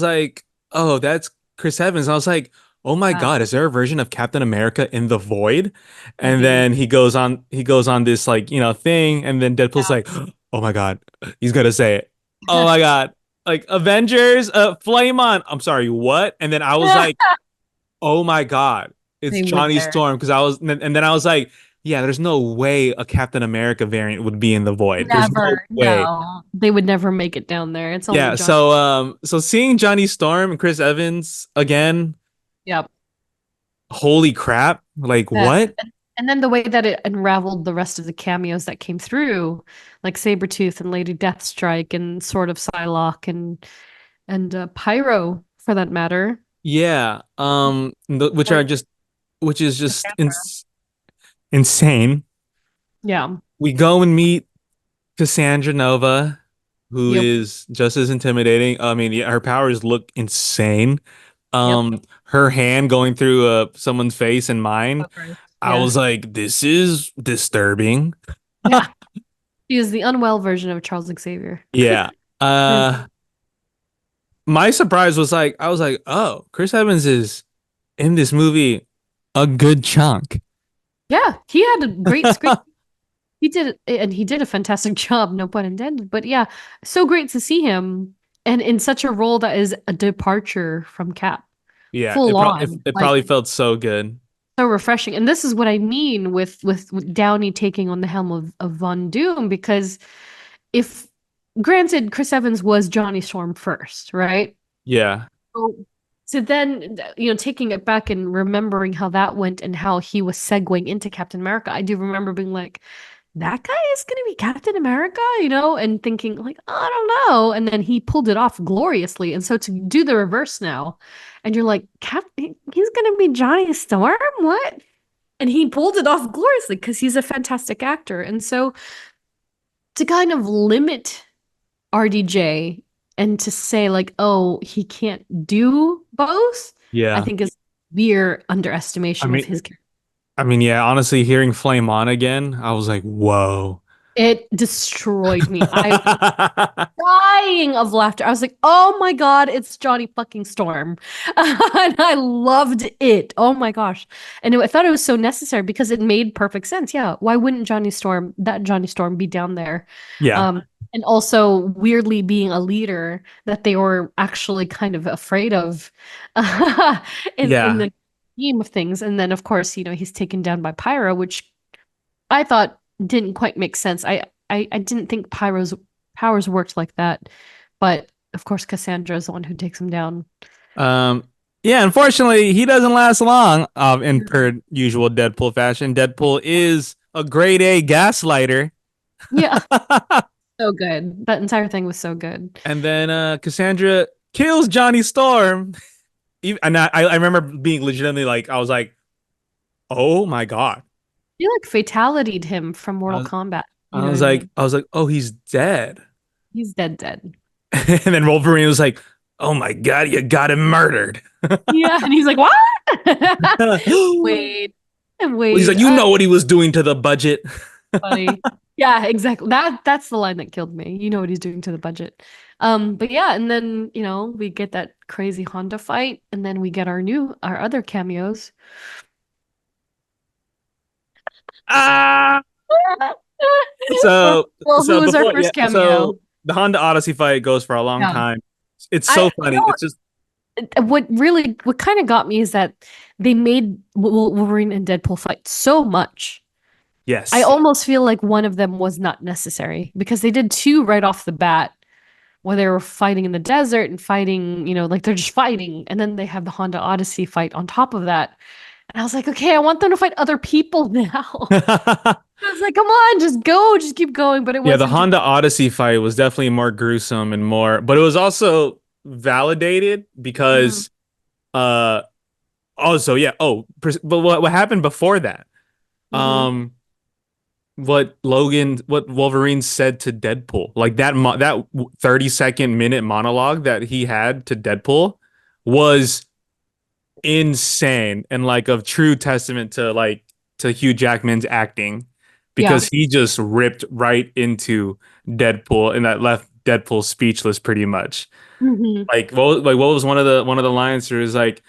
like, oh, that's Chris Evans. I was like, oh my God, is there a version of Captain America in the void? And then he goes on this like, thing. And then Deadpool's like, oh my God, he's going to say it. Oh my God. Like Avengers, flame on. I'm sorry, what? And then I was like, oh my God. it's They would Johnny there. Storm because and then I was like, yeah, there's no way a Captain America variant would be in the void. There's no Never. way. No. They would never make it down there. It's only Yeah, John. so seeing Johnny Storm and Chris Evans again, Yep. holy crap. Like That, what? and then the way that it unraveled the rest of the cameos that came through, like Sabretooth and Lady Deathstrike and Sword of Psylocke and Pyro for that matter. Yeah. Which Like are just which is just Cassandra. insane. Yeah. We go and meet Cassandra Nova, who Yep. is just as intimidating. I mean, yeah, her powers look insane. Yep. Her hand going through someone's face and mine. Okay. I Yeah. was like, this is disturbing. Yeah. She is the unwell version of Charles Xavier. Yeah. Uh, my surprise was like, I was like, oh, Chris Evans is in this movie a good chunk. Yeah, he had a great screen. He did, and he did a fantastic job, no pun intended. But yeah, so great to see him and in such a role that is a departure from Cap. Yeah, Full on. it Like probably felt so good. so refreshing. And this is what I mean with Downey taking on the helm of Von Doom, because if granted, Chris Evans was Johnny Storm first, right? Yeah. So then, taking it back and remembering how that went and how he was segueing into Captain America, I do remember being like, that guy is going to be Captain America, and thinking like, I don't know. And then he pulled it off gloriously. And so to do the reverse now, and you're like, he's going to be Johnny Storm? What? And he pulled it off gloriously because he's a fantastic actor. And so to kind of limit RDJ and to say like, oh, he can't do both, Yeah. I think is severe underestimation of his character. I mean, yeah, honestly, hearing Flame On again, I was like, whoa. It destroyed me. I was dying of laughter. I was like, oh my God, it's Johnny fucking Storm. And I loved it. Oh my gosh. And I thought it was so necessary because it made perfect sense. Yeah. Why wouldn't Johnny Storm be down there? Yeah. And also weirdly being a leader that they were actually kind of afraid of in the scheme of things. And then of course, he's taken down by Pyro, which I thought didn't quite make sense. I didn't think Pyro's powers worked like that. But of course, Cassandra is the one who takes him down. Yeah, unfortunately, he doesn't last long in per usual Deadpool fashion. Deadpool is a grade A gaslighter. Yeah. So good. That entire thing was so good. And then Cassandra kills Johnny Storm. And I remember being legitimately like, I was like, oh my God. You like fatality'd him from Mortal Kombat. I was like, oh, he's dead. He's dead. And then Wolverine was like, oh my God, you got him murdered. Yeah, and he's like, what? Wait. He's like, you know what he was doing to the budget. Funny. Yeah, exactly. That's the line that killed me. You know what he's doing to the budget. But yeah, and then, we get that crazy Honda fight, and then we get our other cameos. So who was our first cameo? So the Honda Odyssey fight goes for a long time. It's so funny. It's just what kind of got me is that they made Wolverine and Deadpool fight so much. Yes. I almost feel like one of them was not necessary because they did two right off the bat where they were fighting in the desert and fighting, like they're just fighting. And then they have the Honda Odyssey fight on top of that. And I was like, okay, I want them to fight other people now. I was like, come on, just keep going. But it was the Honda Odyssey fight was definitely more gruesome and but it was also validated because but what happened before that? What Wolverine said to Deadpool, like that 30-second minute monologue that he had to Deadpool was insane and like a true testament to Hugh Jackman's acting, because he just ripped right into Deadpool and that left Deadpool speechless pretty much. Like what was one of the lines where it was like,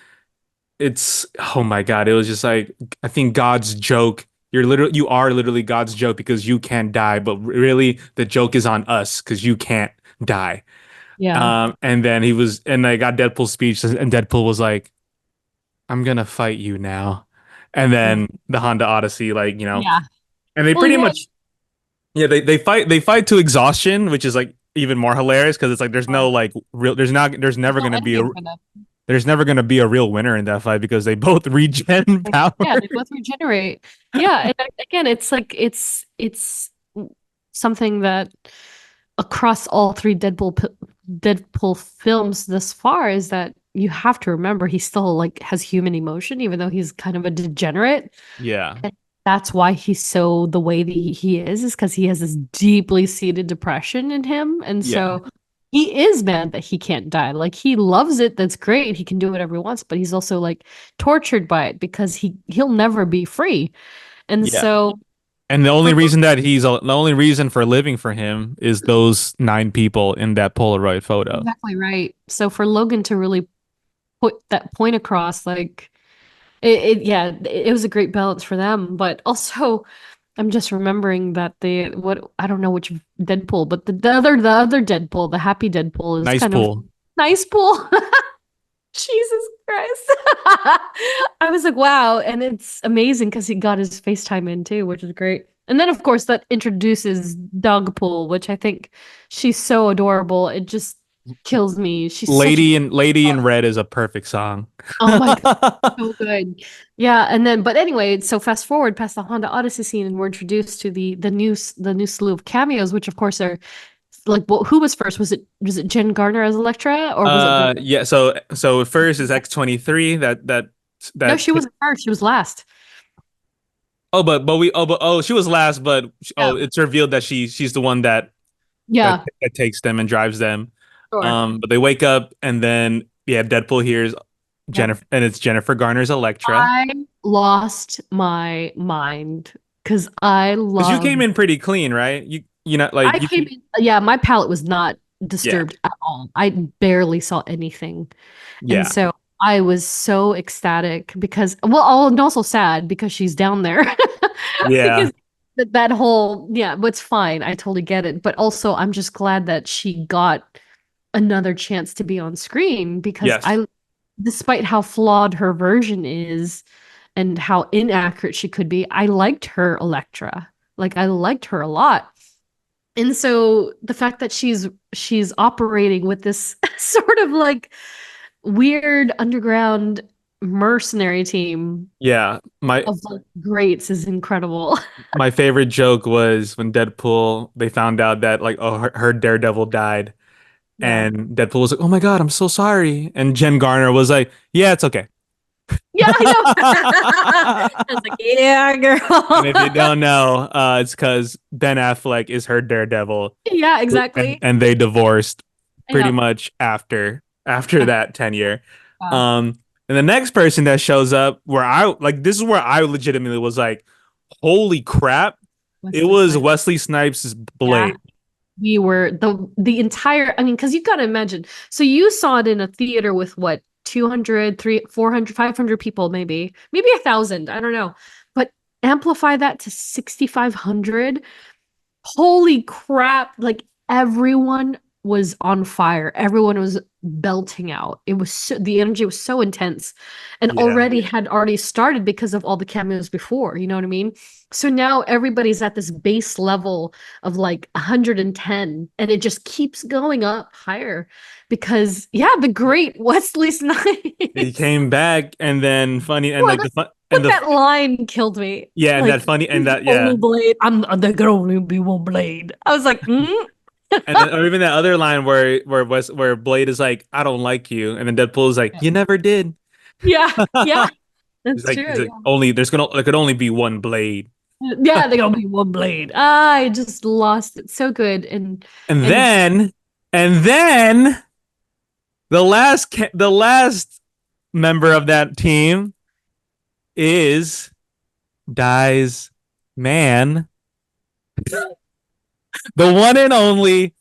it's, oh my God, it was just like, I think God's joke, you are literally God's joke because you can't die, but really the joke is on us because you can't die. And then I got Deadpool's speech and Deadpool was like, I'm gonna fight you now. and then the Honda Odyssey, like, Yeah. and they Well, pretty yeah. much, yeah, they fight to exhaustion, which is like even more hilarious because it's like there's no like real, there's never No gonna be ending for them. there's never gonna be a real winner in that fight because they both regen power. Yeah, they both regenerate. Yeah, and again, it's like it's something that across all three Deadpool films thus far is that you have to remember he still like has human emotion, even though he's kind of a degenerate. Yeah, And that's why he's so the way that he is because he has this deeply seated depression in him. And yeah, so he is mad that he can't die. Like he loves it. That's great. He can do whatever he wants, but he's also like tortured by it because he'll never be free. And yeah. so And the only reason for living for him is those 9 people in that Polaroid photo. exactly right. So for Logan to really put that point across, like it was a great balance for them. But also, I'm just remembering that I don't know which Deadpool, but the other Deadpool, the happy Deadpool, is Nice kind pool. of nice pool. Jesus Christ. I was like, wow. And it's amazing because he got his FaceTime in too, which is great. And then, of course, that introduces Dogpool, which I think she's so adorable. It just kills me. She's Lady in Red is a perfect song. oh my God, so good. Yeah, and then, but anyway, so fast forward past the Honda Odyssey scene, and we're introduced to the new slew of cameos, which of course are like, well, who was first? Was it Jen Garner as Elektra, or was it? Yeah, so first is X-23 No, she wasn't first. She was last. she was last, but Yeah. it's revealed that she's the one that Yeah. that takes them and drives them. Sure. But they wake up and then Deadpool hears Jennifer, and it's Jennifer Garner's Elektra. I lost my mind because I Because you love. came in pretty clean, right? You know, like I you came in, yeah, my palate was not disturbed at all. I barely saw anything. And yeah, so I was so ecstatic because, well, and also sad because she's down there. yeah, Because that whole, yeah, but it's fine. I totally get it. But also, I'm just glad that she got another chance to be on screen because yes, despite how flawed her version is and how inaccurate she could be, I liked her Elektra. Like, I liked her a lot. And so the fact that she's operating with this sort of like weird underground mercenary team yeah. of like greats is incredible. My favorite joke was when they found out that like her Daredevil died, Yeah. and Deadpool was like, "Oh my God, I'm so sorry," and Jen Garner was like, "Yeah, it's okay." Yeah, I know. I was like, yeah, girl. And if you don't know, it's because Ben Affleck is her Daredevil, Yeah, exactly. and they divorced pretty Yeah. much after that tenure. Wow. And the next person that shows up, this is where I legitimately was like, "Holy crap!" It was Wesley Snipes' Blade. Yeah. We were the entire, I mean, because you got to imagine. So you saw it in a theater with what, 200, 300, 400, 500 people, maybe 1,000. I don't know. But amplify that to 6,500. Holy crap. Like everyone was on fire. Everyone was belting out. It was the energy was so intense and had already started because of all the cameos before. You know what I mean? So now everybody's at this base level of like 110 and it just keeps going up higher because the great Wesley Snipes. He came back, and then funny and Well, like that line killed me. yeah, and Like, that funny and that only blade. There can only be one blade. I was like, and then, or even that other line where Blade is like, "I don't like you," and then Deadpool is like, "You never did." yeah, that's He's true. like, only there could only be one Blade. Yeah, there can only be one blade. I just lost it. So good, and then the last member of that team is Dai's man, the one and only,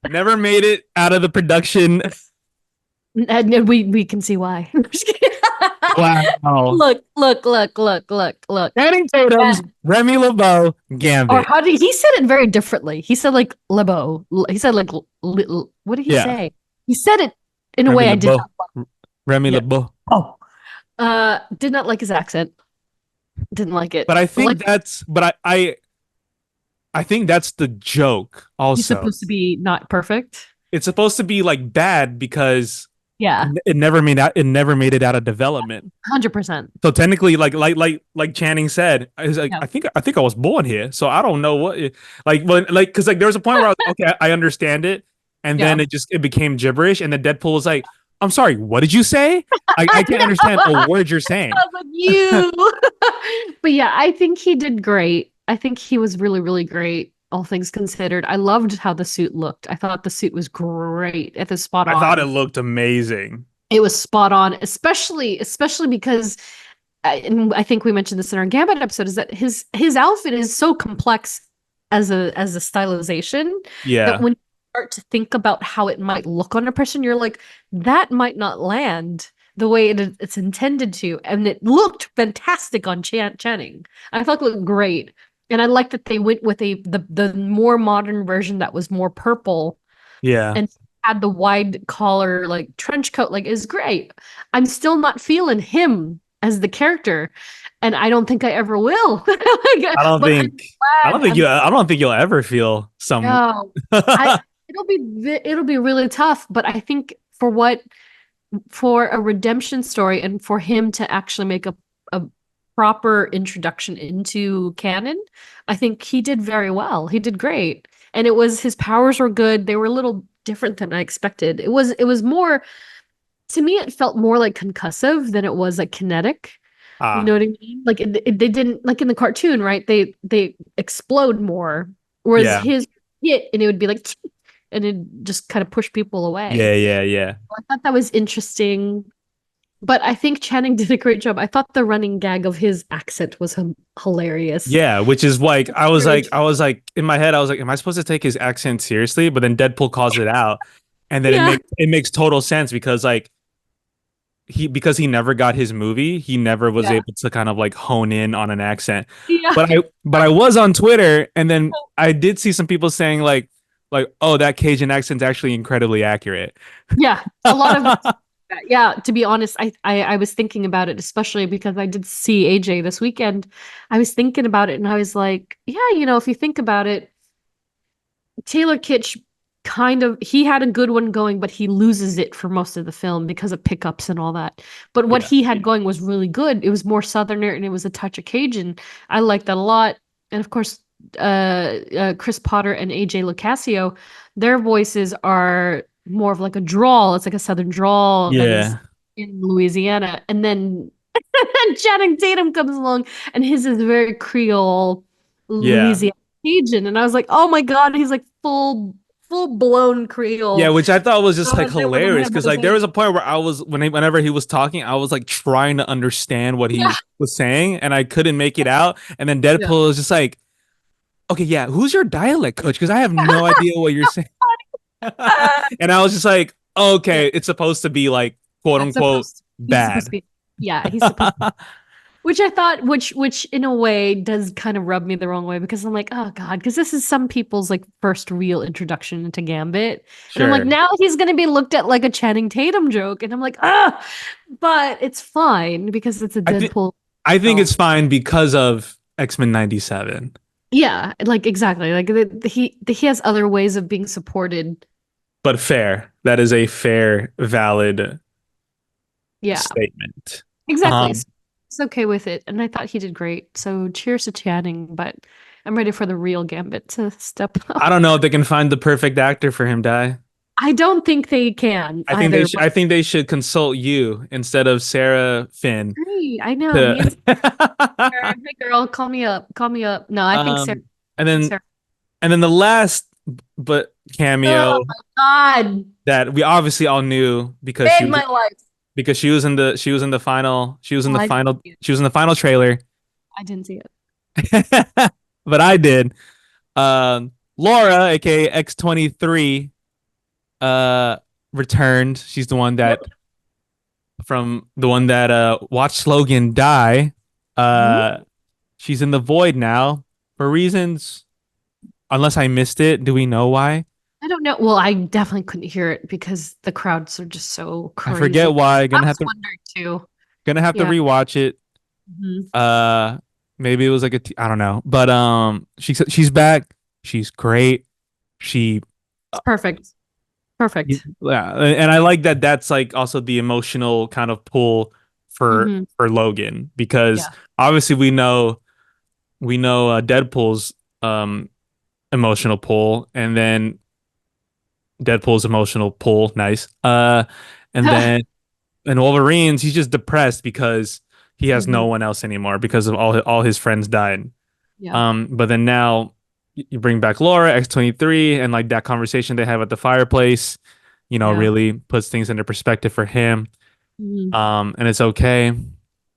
never made it out of the production. and we can see why. I'm just kidding. Wow! Look. Channing Tatum's Remy LeBeau Gambit. Or how did he said it very differently? He said like LeBeau. He said like what did he say? He said it in a way I did not. Remy LeBeau. Oh, Did not like his accent. Didn't like it. But I Like think I think that's the joke he's also. supposed to be not perfect. It's supposed to be like bad because Yeah, it never made it out of development. 100%. So technically, like Channing said, I was like, Yeah, I think I was born here, so I don't know like because like there was a point where I was like, okay, I understand it, and then yeah. it became gibberish, and then Deadpool was like, I'm sorry, what did you say? I can't understand a word you're saying. I was like, you. But yeah, I think he did great. I think he was really, really great, all things considered. I loved how the suit looked. I thought the suit was great. It was spot I thought it on. looked amazing. It was spot on, especially because and I think we mentioned this in our Gambit episode, is that his outfit is so complex as a stylization that Yeah. when you start to think about how it might look on a person, you're like, that might not land the way it's intended to. And it looked fantastic on Channing. I thought it looked great. And I like that they went with the more modern version that was more purple Yeah. and had the wide collar like trench coat, like is great. I'm still not feeling him as the character, and I don't think I ever will. Like, I don't but I'm think glad. I don't think you'll ever feel some No, I it'll be really tough, but I think for a redemption story and for him to actually make a proper introduction into canon, I think he did very well. He did great. And it was his powers were good. They were a little different than I expected. It was more to me it felt more like concussive than it was like kinetic. You know ah what I mean? Like they didn't like in the cartoon, right? They explode more, whereas yeah. his hit and it would be like and it just kind of push people away. Yeah. I thought that was interesting. But I think Channing did a great job. I thought the running gag of his accent was hilarious. Yeah, which is like Very I was like in my head I was like, am I supposed to take his accent seriously? But then Deadpool calls it out, and then Yeah, it makes total sense because like because he never got his movie, he never was yeah, able to kind of like hone in on an accent. yeah, But I was on Twitter, and then I did see some people saying like oh, that Cajun accent's actually incredibly accurate. yeah. A lot of yeah. To be honest, I was thinking about it, especially because I did see AJ this weekend. I was thinking about it, and I was like, yeah, if you think about it, Taylor Kitsch kind of he had a good one going, but he loses it for most of the film because of pickups and all that. But what Yeah. he had going was really good. It was more Southerner and it was a touch of Cajun. I liked that a lot. And of course, Chris Potter and AJ Lucasio, their voices are more of like a drawl. It's like a Southern drawl that is Yeah. in Louisiana. And then Channing Tatum comes along and his is very Creole, Yeah. Louisiana Cajun. And I was like, oh my God, he's like full blown Yeah, Creole. which I thought was just like They were hilarious because like there was a point where I was whenever he was talking, I was like trying to understand what he Yeah, was saying, and I couldn't make it out. And then yeah. Deadpool was just like, "Okay, yeah, who's your dialect coach? Because I have no idea what you're saying." And I was just like, Yeah, "Okay, it's supposed to be like quote that's unquote he's supposed to bad." be yeah, he's supposed which I thought which in a way does kind of rub me the wrong way because I'm like, oh God, because this is some people's like first real introduction into Gambit. And I'm like, Sure. now he's gonna be looked at like a Channing Tatum joke. And I'm like, ah, but it's fine because it's a I think Deadpool I think film. it's fine because of X-Men 97. Yeah, like exactly. Like he has other ways of being supported. But fair. That is a fair, valid Yeah, statement. exactly. Um, So it's okay with it. And I thought he did great. So cheers to Channing, but I'm ready for the real Gambit to step I up. don't know if they can find the perfect actor for him, Di. I don't think they can either. I think they should consult you instead of Sarah Finn. Great. I know. Me and To Sarah. Hey girl, call me up. Call me up. No, I think Sarah. um and then Sarah. the last but Oh cameo my God. that we obviously all knew Saved my life. because she was in the final Oh, I didn't see it. she was in the final trailer. I didn't see it. But I did. Laura, aka X-23, uh returned. She's the one that watched Logan die. Mhm. She's in the void now for reasons, unless I missed it. Do we know why? I don't know. Well, I definitely couldn't hear it because the crowds are just so I forget crazy. why. I Gonna was have to wondering too. Gonna have to Yeah. rewatch it. Maybe it was like I don't know, but she's back. She's great. She It's perfect. Perfect. Yeah, and I like that. That's like also the emotional kind of pull Hmm. for Logan because Yeah. obviously we know Deadpool's emotional pull, and then Deadpool's emotional pull, nice. And then and Wolverine's he's just depressed because he has no Hmm. one else anymore because of all his friends died. Yeah. But then now you bring back Laura X-23 and like that conversation they have at the fireplace, Yeah. really puts things into perspective for him. Mhm. And it's okay. Oh,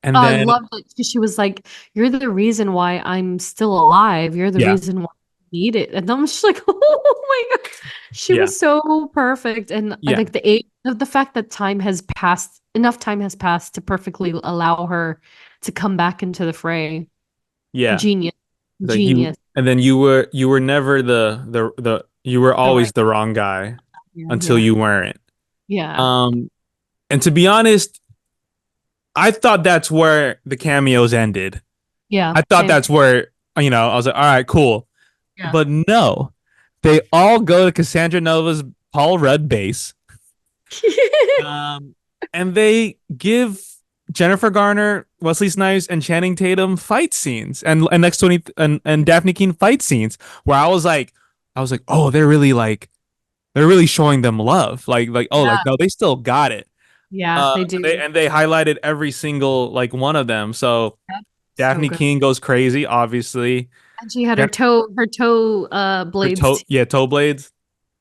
And I then loved it because she was like, "You're the reason why I'm still alive. You're the yeah, reason why I need it." And I'm just like, "Oh my God." She yeah, was so perfect. And I yeah, think the fact that time has passed, enough time has passed to perfectly allow her to come back into the fray. yeah. Genius. Like Genius. and then you were never the you were The always right. the wrong guy Yeah. until Yeah. you weren't. Yeah. Um, and to be honest, I thought that's where the cameos ended. Yeah. I thought Same. that's where, I was like, all right, cool. Yeah. But no, they all go to Cassandra Nova's Paul Rudd base. Um, and they give Jennifer Garner, Wesley Snipes, and Channing Tatum fight scenes, and next 20 and Daphne Keane fight scenes, where I was like, oh, they're really showing them love, oh, Yeah. no, they still got it. Yeah. They do. They highlighted every single like one of them. So Yep. So Daphne good. Keane goes crazy, obviously. And she had Jen- her toe Her blades. toe blades.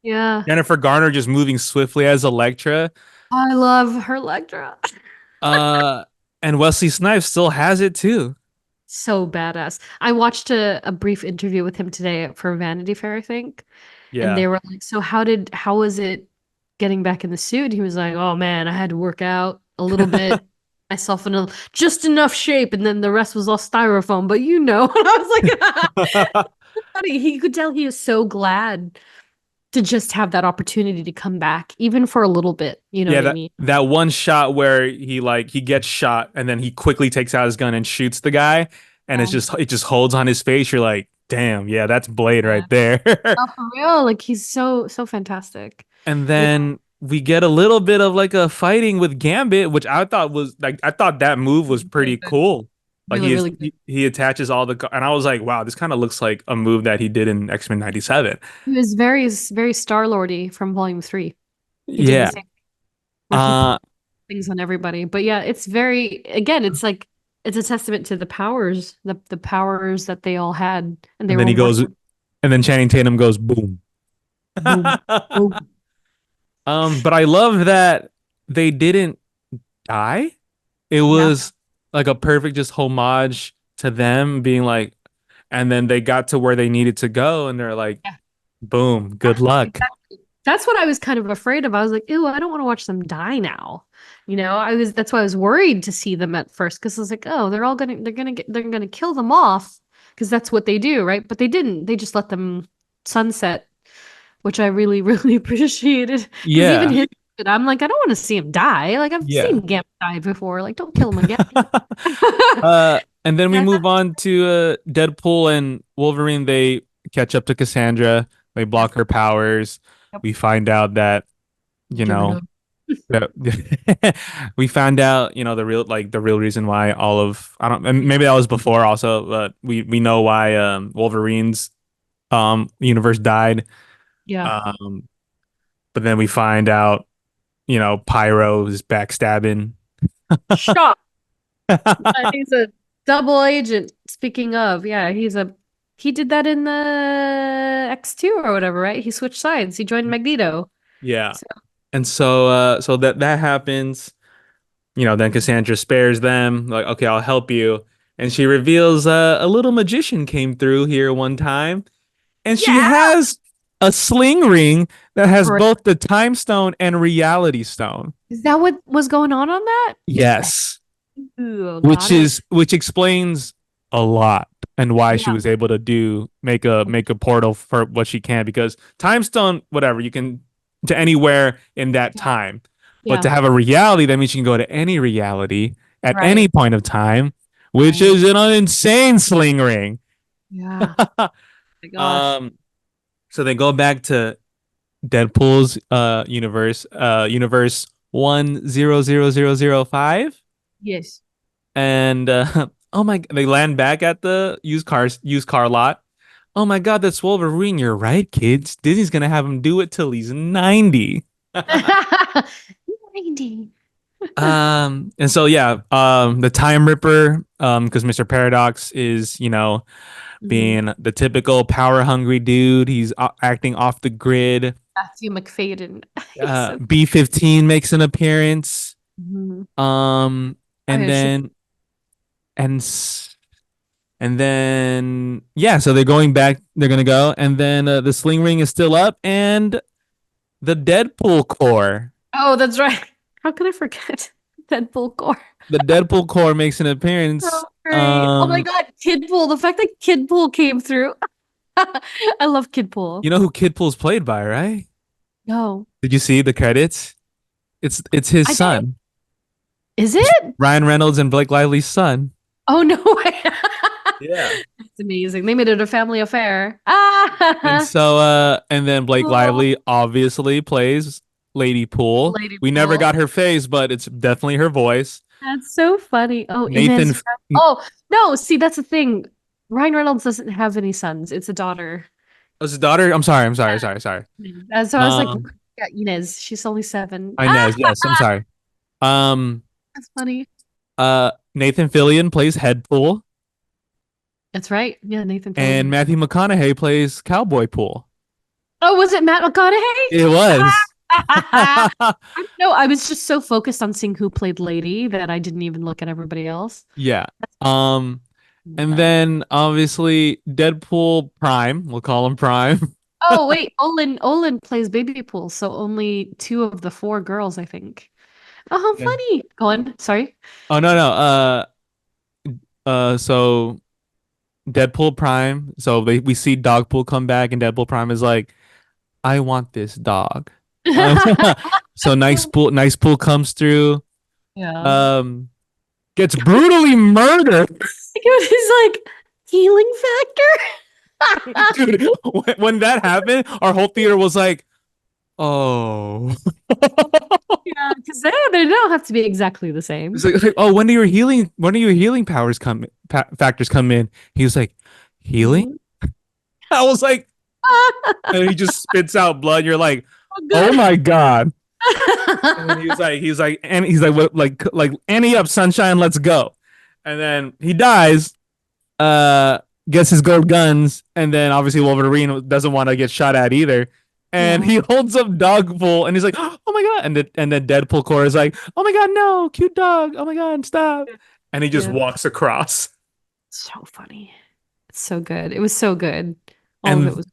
Yeah. Jennifer Garner just moving swiftly as Elektra. I love her Electra. Uh, and Wesley Snipes still has it too. So badass. I watched a brief interview with him today for Vanity Fair, I think. And Yeah. they were like, "So how was it getting back in the suit?" He was like, "Oh man, I had to work out a little bit, myself in just enough shape, and then the rest was all styrofoam, but you know." And I was like, funny. He could tell he is so glad to just have that opportunity to come back, even for a little bit. You know Yeah, what I that mean? that one shot where he gets shot and then he quickly takes out his gun and shoots the guy, and Yeah. it just holds on his face. You're like, damn, yeah, that's Blade Yeah. right there. Oh, for real. Like he's so fantastic. And Yeah. then we get a little bit of like a fighting with Gambit, which I thought that move was Really pretty good. cool. Like Really, really good. he attaches all and I was like, wow, this kind of looks like a move that he did in X-Men 97. He was very Star-Lordy from Volume 3. He did the Yeah. same where he put Uh things on everybody. But yeah, it's very again, it's like it's a testament to the powers, the powers that they all had, and they and were then he all goes working. and then Channing Tatum goes boom. Boom, boom. But I love that they didn't die. It Yeah, was like a perfect just homage to them being like, and then they got to where they needed to go, and they're like, yeah. boom, good luck. Exactly. That's what I was kind of afraid of. I was like, ew, I don't want to watch them die now. That's why I was worried to see them at first because I was like, oh, they're gonna kill them off because that's what they do, right? But they didn't. They just let them sunset, which I really, really appreciated. Because even Yeah, his, I'm like, I don't want to see him die. Like I've yeah. seen Gambit die before. Like, don't kill him again. And then we Yeah, move on to Deadpool and Wolverine. They catch up to Cassandra. They yeah. block her powers. Yep. We find out that you Give her know no. that we found out the real reason why all of I don't and maybe that was before also, but we know why Wolverine's universe died. Yeah. Um, but then we find out Pyro is backstabbing. Shock. He's a double agent. Speaking of, yeah, he did that in the X2 or whatever, right? He switched sides. He joined Magneto. Yeah. So And so that happens. Then Cassandra spares them, like, okay, I'll help you. And she reveals a little magician came through here one time, and she yeah. has a sling ring that has Correct. both the time stone and reality stone. Is that what was going on that? Yes. Ooh, Which got it. which explains a lot and why she Yeah. was able to make a portal for what she can, because time stone, whatever, you can to anywhere in that time. But Yeah. to have a reality, that means you can go to any reality at any point of time, which is an insane sling ring. Yeah. Oh my gosh. So they go back to Deadpool's universe 100005, Yes. and they land back at the used car lot. Oh my God, that's Wolverine. You're right, kids. Disney's gonna have him do it till he's 90. 90. And so yeah, the Time Ripper, because Mr. Paradox is, being the typical power hungry dude. He's acting off the grid. Matthew McFadden. B-15 makes an appearance. Mhm. And then and then yeah, so they're going back. They're gonna go, and then the sling ring is still up, and the Deadpool core. Oh, that's right. How could I forget Deadpool core? The Deadpool core makes an appearance. So great. Oh my God, Kidpool! The fact that Kidpool came through. I love Kidpool. You know who Kidpool's played by, right? No. Did you see the credits? It's his son. Is it? Ryan Reynolds and Blake Lively's son. Oh no way. Yeah. It's amazing. They made it a family affair. And so and then Blake Lively obviously plays Lady Pool. We never got her face, but it's definitely her voice. That's so funny. Oh, Nathan. Oh, no, see, that's the thing. Ryan Reynolds doesn't have any sons. It's a daughter. Oh, it's a daughter? I'm sorry. So I was like, yeah, Inez. She's only 7. Inez, yes, I'm sorry. That's funny. Nathan Fillion plays Headpool. That's right. Yeah, Nathan Fillion. And Matthew McConaughey plays Cowboy Pool. Oh, was it Matt McConaughey? It was. No, I was just so focused on seeing who played Lady that I didn't even look at everybody else. Yeah. And then obviously Deadpool Prime. We'll call him Prime. Oh wait, Olin plays Baby Pool, so only 2 of the 4 girls, I think. Oh, how funny! Go on. Sorry. Oh no. So Deadpool Prime. So we see Dogpool come back, and Deadpool Prime is like, "I want this dog." So Nice Pool comes through. Yeah. Gets brutally murdered. It was like healing factor. Dude, when that happened, our whole theater was like, "Oh." Yeah, because they don't have to be exactly the same. It's like, "Oh, when do your healing powers factors come in?" He was like, "Healing?" I was like, and he just spits out blood. You're like, "Oh my God." And he's like, what, like ante up, sunshine, let's go. And then he dies, gets his gold guns, and then obviously Wolverine doesn't want to get shot at either. And he holds up Dogpool, and he's like, "Oh my God!" And then Deadpool core is like, "Oh my God, no, cute dog! Oh my God, stop!" And he just walks across. So funny. It's so good. It was so good. And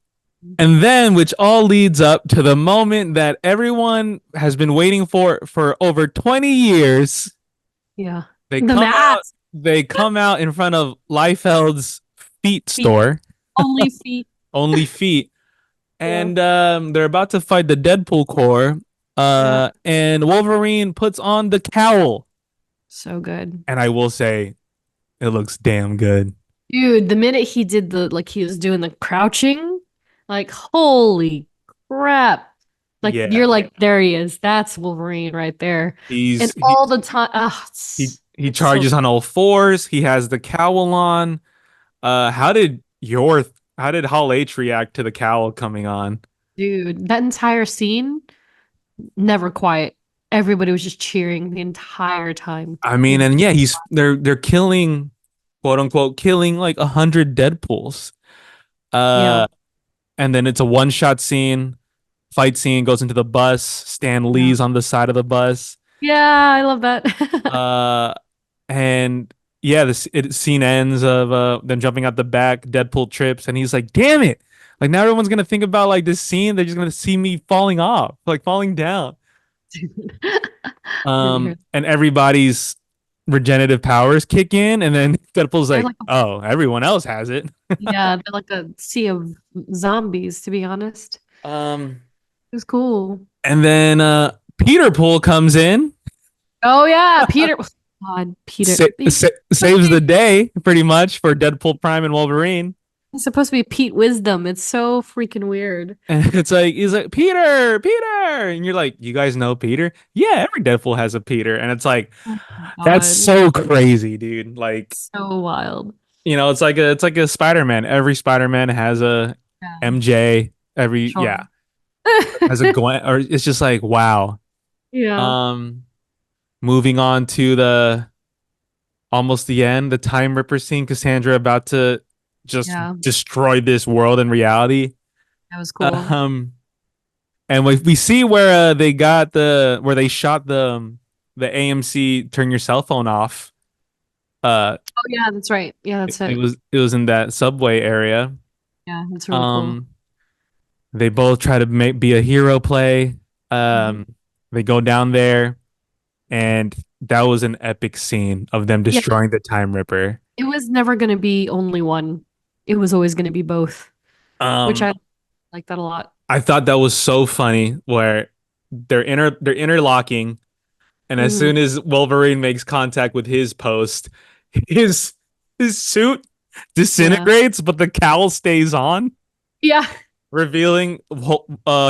then, which all leads up to the moment that everyone has been waiting for over 20 years. Yeah. They come out in front of Liefeld's feet store. Only feet. Only feet. And they're about to fight the Deadpool core. And Wolverine puts on the cowl. So good. And I will say, it looks damn good. Dude, the minute he did he was doing the crouching, like, holy crap. Like, you're like, there he is. That's Wolverine right there. All the time. He charges on all 4s. He has the cowl on. How did Hall H react to the cowl coming on? Dude, that entire scene, never quiet. Everybody was just cheering the entire time. I mean, and yeah, they're killing, quote unquote, killing like 100 Deadpools. And then it's a one-shot scene, fight scene, goes into the bus. Stan Lee's on the side of the bus. Yeah, I love that. And yeah, the scene ends of them jumping out the back. Deadpool trips, and he's like, "Damn it! Like now everyone's gonna think about like this scene. They're just gonna see me falling off, like falling down." And everybody's regenerative powers kick in, and then Deadpool's like, "Oh, everyone else has it." Yeah, they're like a sea of zombies, to be honest. It was cool. And then Peter Pool comes in. Oh yeah, Peter. God, Peter. Saves the day pretty much for Deadpool Prime and Wolverine. He's supposed to be Pete Wisdom. It's so freaking weird. And it's like he's like Peter, Peter, and you're like, you guys know Peter? Yeah, every Deadpool has a Peter, and it's like Oh that's God, so crazy, dude. Like, so wild. it's like a Spider-Man. Every Spider-Man has a Yeah, MJ. Every sure. yeah has a Gwen, or it's just like wow. Yeah, Um, moving on to the almost the end, the Time Ripper scene, Cassandra about to just yeah, destroy this world in reality. that was cool. Um, and we see where they got where they shot the AMC turn your cell phone off. Oh yeah, that's right. Yeah, that's It it. was in that subway area. Yeah, that's really cool. Um, they both try to be a hero play. Mhm. They go down there, and that was an epic scene of them Yeah, destroying the Time Ripper. it was never going to be only one. It was always going to be both, which Um, I like that a lot. I thought that was so funny where they're interlocking, and as Mhm. soon as Wolverine makes contact with his post, his his suit Yeah. disintegrates, but the cowl stays on, Yeah. revealing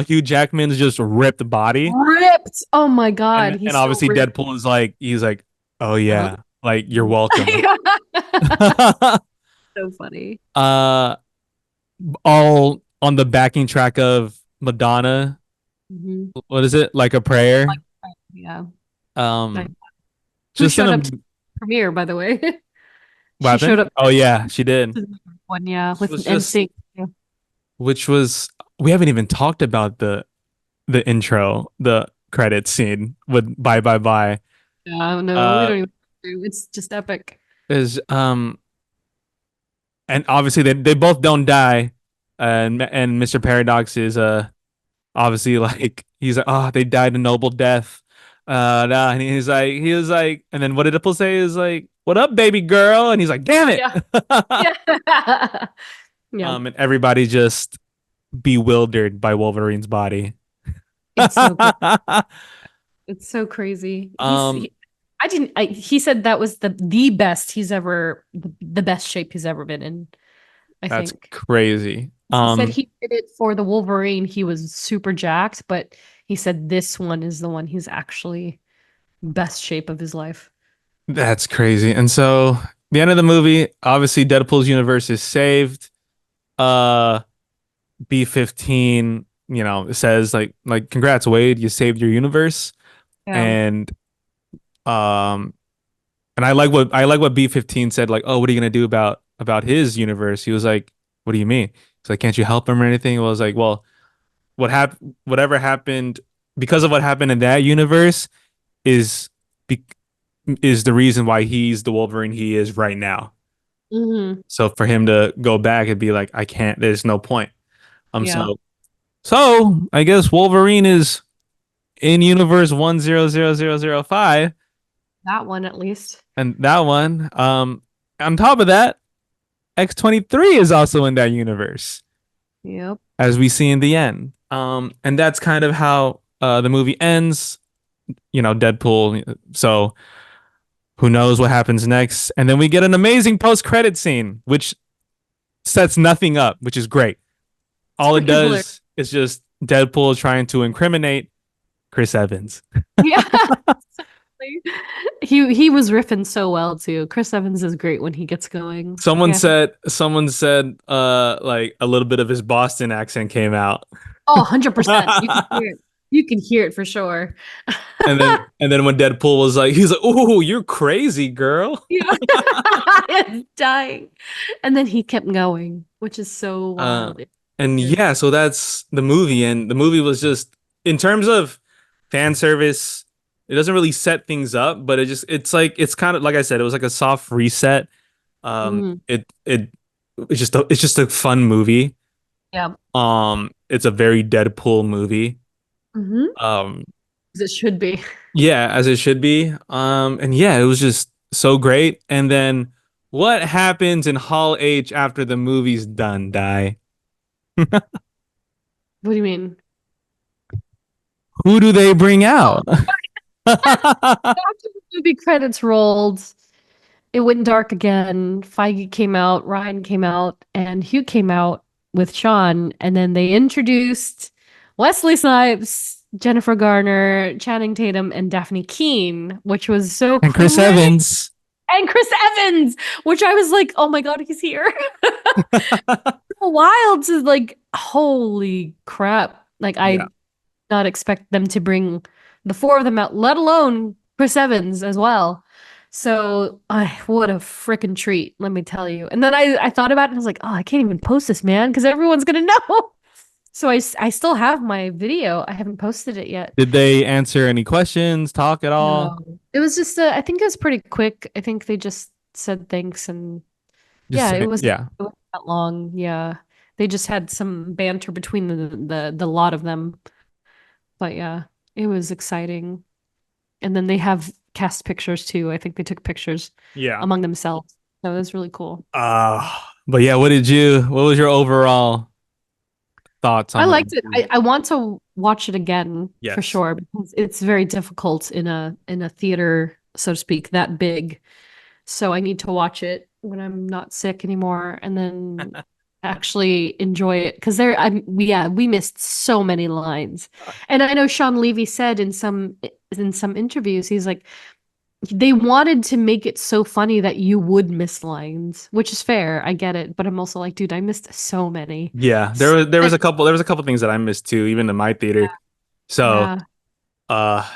Hugh Jackman's just ripped body. Ripped. Oh my God. And He's so obviously ripped. Deadpool is like he's like, oh Uh, yeah, like you're welcome. So funny. uh all on the backing track of Madonna. Mhm. What is it? Like a prayer. Like, yeah. Like, Um who just in showed a up to the premiere, by the way? She showed weapon. up Oh yeah, she did. to the one, yeah, Which with was just NSYNC. Yeah. which was we haven't even talked about the intro, the credit scene with Bye Bye Bye. Yeah, no, we Uh don't even. It's just epic. is and obviously they both don't die. And Mr. Paradox is obviously like he's like, oh, they died a noble death. Nah, and he was like, and then what did Apple say is like, what up, baby girl? And he's like, damn it. Yeah. Yeah. Yeah. And everybody just bewildered by Wolverine's body. It's so good. It's so crazy. um I didn't, he said that was the best he's ever, the best shape he's ever been in, I that's think. crazy. He said he did it for the Wolverine. He was super jacked, but he said this one is the one he's actually best shape of his life. That's crazy. And so the end of the movie, obviously Deadpool's universe is saved. Uh B-15, says like congrats Wade, you saved your universe. Yeah. And um and I like what B-15 said, like, oh, what are you gonna do about his universe? He was like, what do you mean? He's like, can't you help him or anything? Well, I was like, well, whatever happened because of what happened in that universe is be- is the reason why he's the Wolverine he is right now. Hmm. So for him to go back and be like, I can't, there's no point. Yeah. So I guess Wolverine is in universe 100005, That one at least. and that one. On top of that, X-23 is also in that universe, Yep. as we see in the end. And that's kind of how the movie ends. Deadpool. So who knows what happens next? And then we get an amazing post-credit scene, which sets nothing up, which is great. All it Freaking hilarious. does is just Deadpool trying to incriminate Chris Evans. Yeah. He was riffing so well too. Chris Evans is great when he gets going. Someone Yeah. said like a little bit of his Boston accent came out. Oh, 100%. You can hear it. You can hear it for sure. And then when Deadpool was like, he's like, "Oh, you're crazy, girl." Yeah. I was dying. And then he kept going, which is so wild. And yeah, so that's the movie, and the movie was just in terms of fan service, it doesn't really set things up, but it's kind of like I said, it was like a soft reset. Mhm. It's just a fun movie. Yeah. It's a very Deadpool movie. Hmm. Um, As it should be. yeah, as it should be. And yeah, it was just so great. And then what happens in Hall H after the movie's done, Die? What do you mean? Who do they bring out? movie credits rolled. It went dark again. Feige came out, Ryan came out, and Hugh came out with Sean, and then they introduced Wesley Snipes, Jennifer Garner, Channing Tatum, and Daphne Keane, which was so And Chris great. Evans. And Chris Evans, which I was like, oh my God, he's here. Wild to like, holy crap. Like, I did not expect them to bring the four of them out, let alone Chris Evans as well. So, what a freaking treat, let me tell you. And then I thought about it and I was like, oh, I can't even post this, man, because everyone's going to know. So I still have my video. I haven't posted it yet. Did they answer any questions, talk at all? No. It was just, I think it was pretty quick. I think they just said thanks and it wasn't that long. Yeah. They just had some banter between the lot of them. But yeah, it was exciting. And then they have cast pictures too. I think they took pictures among themselves. So it was really cool. But yeah, what was your overall thoughts on I liked it. I want to watch it again for sure because it's very difficult in a theater, so to speak, that big. So I need to watch it when I'm not sick anymore and then actually enjoy it because we missed so many lines. And I know Sean Levy said in some interviews, he's like, they wanted to make it so funny that you would miss lines, which is fair. I get it, but I'm also like, dude, I missed so many. Yeah, there was a couple things that I missed too, even in my theater. So, yeah.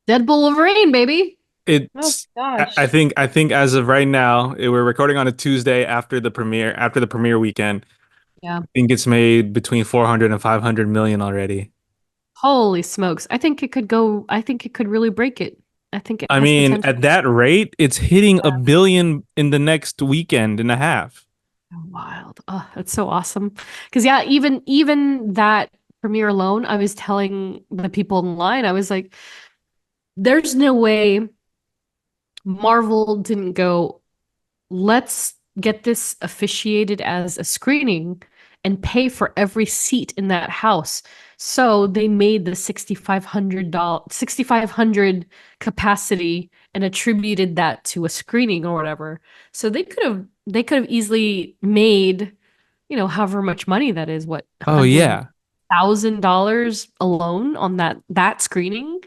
Deadpool Wolverine, baby. It's I think as of right now, we're recording on a Tuesday after the premiere weekend. Yeah. I think it's made between 400 and 500 million already. Holy smokes. I think it could really break it. I mean, at that rate, it's hitting $1 billion in the next weekend and a half. Wild. Oh, that's so awesome. Because even that premiere alone, I was telling the people in line, I was like, there's no way Marvel didn't go, let's get this officiated as a screening and pay for every seat in that house. So they made the $6,500 capacity and attributed that to a screening or whatever. So they could have easily made, however much money that is, what? Oh yeah. $1,000 alone on that screening.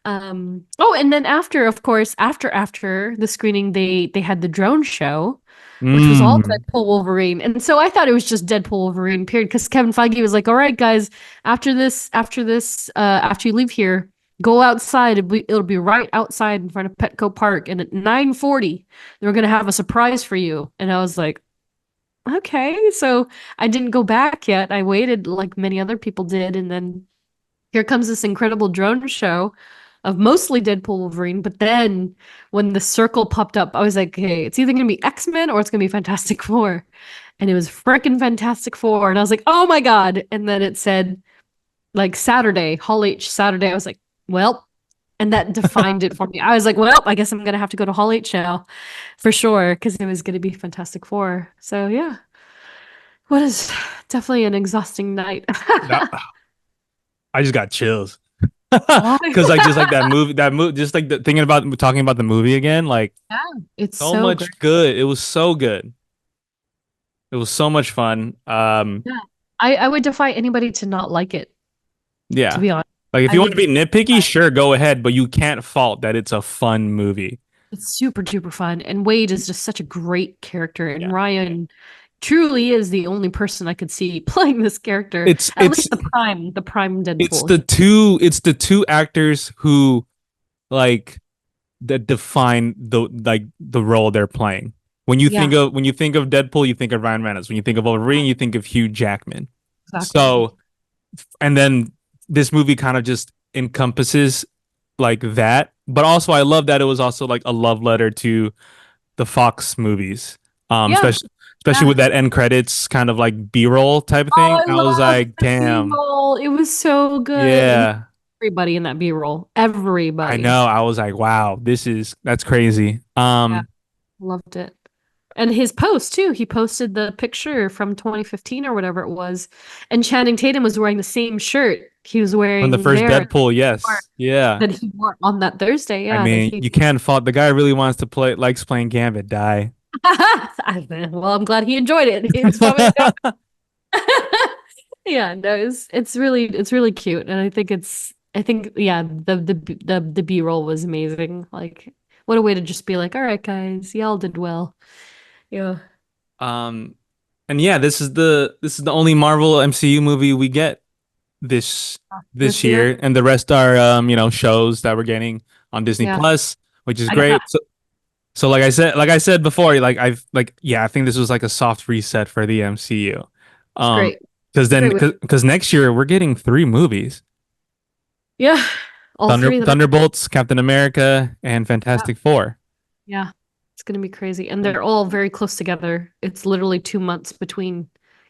And then after the screening, they had the drone show, which was all Deadpool Wolverine. And so I thought it was just Deadpool Wolverine, period. Because Kevin Feige was like, all right, guys, after you leave here, go outside. It'll be right outside in front of Petco Park. And at 9:40, they're going to have a surprise for you. And I was like, okay. So I didn't go back yet. I waited like many other people did. And then here comes this incredible drone show of mostly Deadpool Wolverine, but then when the circle popped up, I was like, hey, it's either going to be X-Men or it's going to be Fantastic Four. And it was freaking Fantastic Four. And I was like, oh my God. And then it said like Saturday, Hall H Saturday. I was like, well, and that defined it for me. I was like, well, I guess I'm going to have to go to Hall H now for sure because it was going to be Fantastic Four. So yeah, what is definitely an exhausting night. I just got chills. Because just like that movie, just like talking about the movie again, like it's so much good. It was so good. It was so much fun. I would defy anybody to not like it. Yeah, to be honest, like if you want to be nitpicky, sure, go ahead, but you can't fault that it's a fun movie. It's super duper fun, and Wade is just such a great character, and Ryan truly is the only person I could see playing this character. It's the prime Deadpool. It's the two actors who like that define the role they're playing. When you think of Deadpool, you think of Ryan Reynolds. When you think of Wolverine, you think of Hugh Jackman. Exactly. So, and then this movie kind of just encompasses like that. But also, I love that it was also like a love letter to the Fox movies, especially with that end credits kind of like B-roll type of thing. I was like, damn. B-roll. It was so good. Yeah. Everybody in that B-roll. Everybody. I know. I was like, wow, that's crazy. Loved it. And his post too. He posted the picture from 2015 or whatever it was. And Channing Tatum was wearing the same shirt he was From the wearing first there Deadpool, yes. Yeah. that he wore on that Thursday. I Yeah, that mean, he. you can't fault the guy really wants to play likes playing Gambit, die. Well, I'm glad he enjoyed it. It's probably yeah. No, it's really cute, and I think yeah, the B-roll was amazing. Like, what a way to just be like, all right, guys, y'all did well. Yeah. Um and yeah, this is the only Marvel MCU movie we get this This year, year, and the rest are shows that we're getting on Disney yeah, Plus, which is I got great. So like I said before, I think this was like a soft reset for the MCU. it's Um great. because It's a then great way. because next year we're getting three movies. Yeah, all three of them. Thunderbolts, Captain America, and Yeah, Fantastic Four. yeah. It's gonna be crazy, and they're all very close together. It's literally 2 months between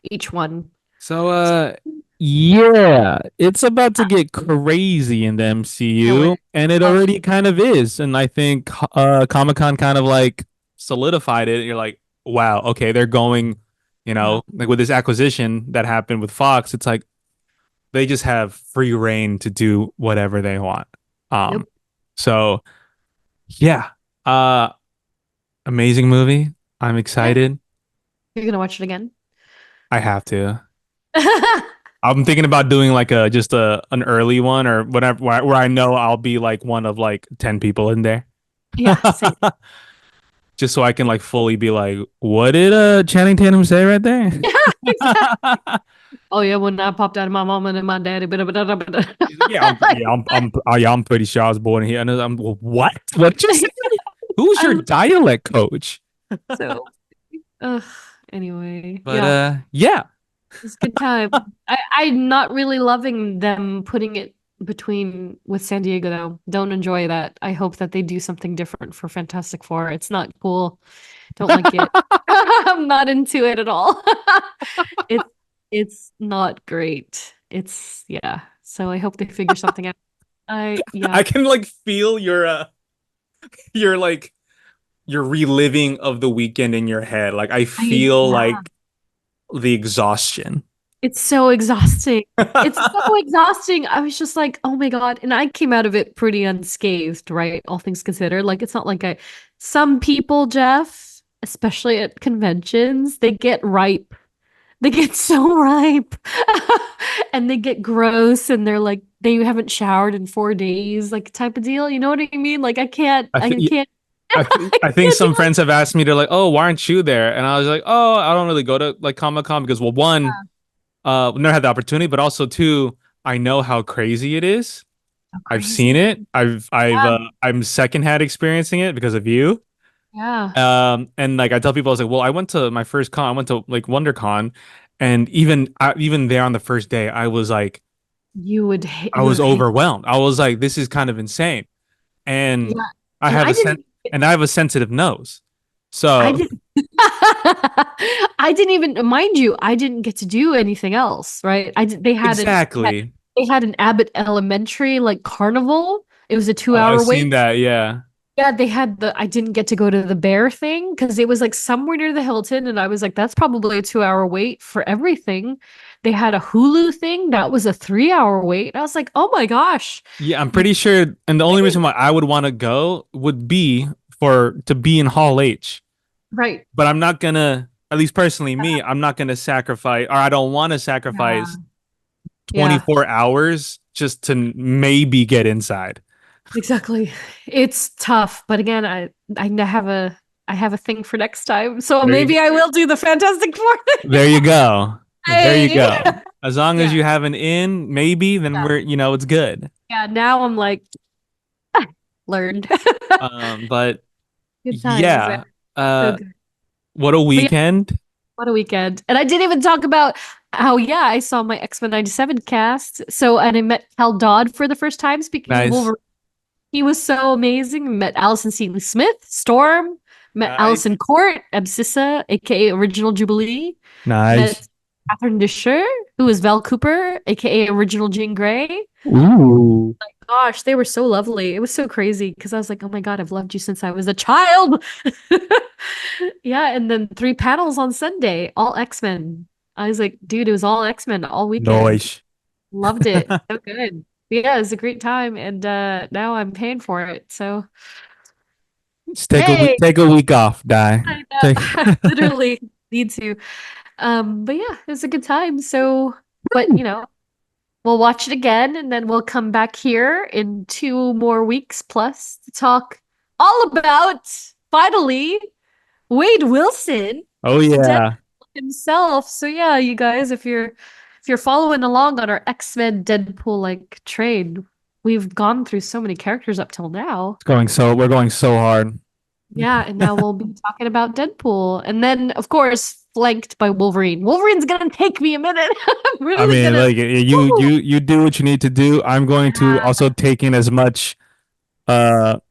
each one. So yeah, it's about to get crazy in the Can't MCU, wait. and it Love it. already kind of is. And I think Comic-Con kind of like solidified it. You're like, wow, okay, they're going, Yeah. like with this acquisition that happened with Fox, it's like they just have free reign to do whatever they want. Yep. So yeah, uh, amazing movie. I'm Yeah. excited. You're gonna watch it again? I have to. I'm thinking about doing like just an early one or whatever where I know I'll be like one of like 10 people in there. Yeah, same. Just so I can like fully be like, what did Channing Tatum say right there? Oh yeah, when I popped out of my mom and my daddy, He's like, I'm pretty sure I was born here. And I'm what? What you say? Who's your I'm dialect coach? so ugh, anyway, But yeah, yeah. it's a good time. I'm not really loving them putting it between with San Diego though. Don't enjoy that. I hope that they do something different for Fantastic Four. It's not cool. Don't like it. I'm not into it at all. It's it's not great. It's yeah. So I hope they figure something out. Yeah. I can like feel your like your reliving of the weekend in your head. Like I feel like Yeah. the exhaustion. It's so exhausting. It's so exhausting. I was just like, oh my God. And I came out of it pretty unscathed, right? All things considered. Like, it's not like some people, Jeff, especially at conventions, they get ripe. They get so ripe and they get gross and they're like, they haven't showered in 4 days, like type of deal. You know what I mean? Like, I can't, I I think can't, I think some friends have asked me to like, oh, why aren't you there? And I was like, oh, I don't really go to like Comic-Con because well, one, never had the opportunity, but also two, I know how crazy it is. so I've seen crazy. it. Yeah. I'm secondhand experiencing it because of you. Yeah. And like I tell people, I was like, well, I went to my first con. I went to like WonderCon, and even there on the first day, I was like, I You was would hate. overwhelmed. I was like, this is kind of insane. And Yeah. I And have I a didn't. sensitive nose. I So didn't. I didn't even, mind you, I didn't get to do anything else, right? I did, exactly. they had an Abbott Elementary like carnival. It was a two Oh, I've hour seen wait. that. Yeah. Yeah, they had I didn't get to go to the bear thing because it was like somewhere near the Hilton, and I was like, that's probably a 2 hour wait for everything. They had a Hulu thing that was a 3 hour wait. I was like, oh my gosh. Yeah, I'm pretty sure. And the only reason why I would want to go would be to be in Hall H. Right. But I'm not gonna, at least personally, me, I'm not gonna sacrifice, or I don't want to Yeah. sacrifice Yeah. 24 hours just to maybe get inside. Exactly. It's tough, but again, I have a thing for next time. So There you, maybe I will do the Fantastic Four thing. there you go. There you Hey. go. As long as Yeah. you have an in, maybe, then Yeah. it's good. Yeah, now I'm like learned. But Good times, yeah, man. So uh, good. what a But yeah, weekend. what a weekend. And I didn't even talk about how, yeah, I saw my X-Men 97 cast. So, and I met Cal Dodd for the first time, speaking of Nice. Wolverine. He was so amazing. Met Allison Seeley Smith, Storm, met Nice. Allison Court, Absissa, aka Original Jubilee, Nice. met Catherine Disher, who is Val Cooper, aka Original Jean Grey. Ooh. Gosh, they were so lovely. It was so crazy because I was like, oh my God, I've loved you since I was a child. Yeah, and then 3 panels on Sunday, all X-Men. I was like, dude, it was all X-Men all weekend. Nice. Loved it. So good. Yeah, it was a great time, and now I'm paying for it. So Just take hey, take a week off, die. I know. Take I literally need to. But yeah, it was a good time. So, but we'll watch it again, and then we'll come back here in 2 more weeks plus to talk all about finally Wade Wilson, oh yeah. Deadpool himself. So yeah, you guys, if you're following along on our X-Men Deadpool like train, we've gone through so many characters up till now. We're going so hard. Yeah, and now we'll be talking about Deadpool, and then of course flanked by Wolverine. Wolverine's gonna take me a minute. I'm really I mean, gonna. like you do what you need to do. I'm going to Yeah. also take in as much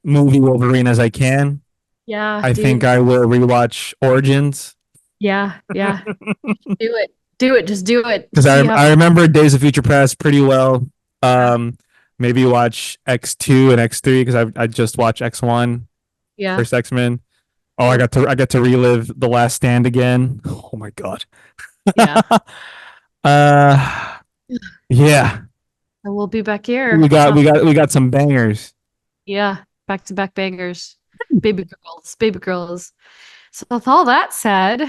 movie Wolverine as I can. Yeah, I dude. think I will rewatch Origins Yeah. Do it. Do it. Just do it. because See how. I remember Days of Future Past pretty well. Maybe watch X2 and X3 because I just watched X1, Yeah. first X-Men. Oh, I got to relive The Last Stand again. Oh my god. Yeah. Yeah. And we'll be back here. We got some bangers. Yeah. Back to back bangers. Baby girls. Baby girls. So with all that said,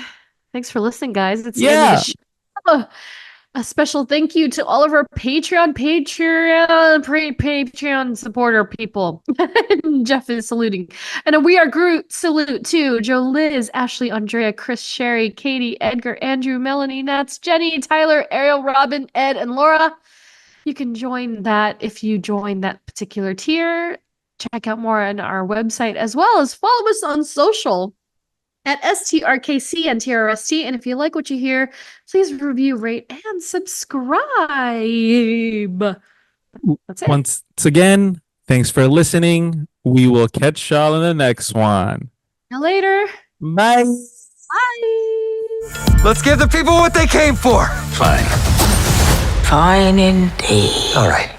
thanks for listening, guys. It's the end of the show. A special thank you to all of our Patreon supporter people. Jeff is saluting. And a We Are Groot salute to Joe, Liz, Ashley, Andrea, Chris, Sherry, Katie, Edgar, Andrew, Melanie, Nats, Jenny, Tyler, Ariel, Robin, Ed, and Laura. You can join that if you join that particular tier. Check out more on our website as well as follow us on social at STRKC and TRST. And if you like what you hear, please review, rate, and subscribe. That's it. Once again, thanks for listening. We will catch y'all in the next one. See you later. Bye. Bye. Let's give the people what they came for. Fine. Fine indeed. All right.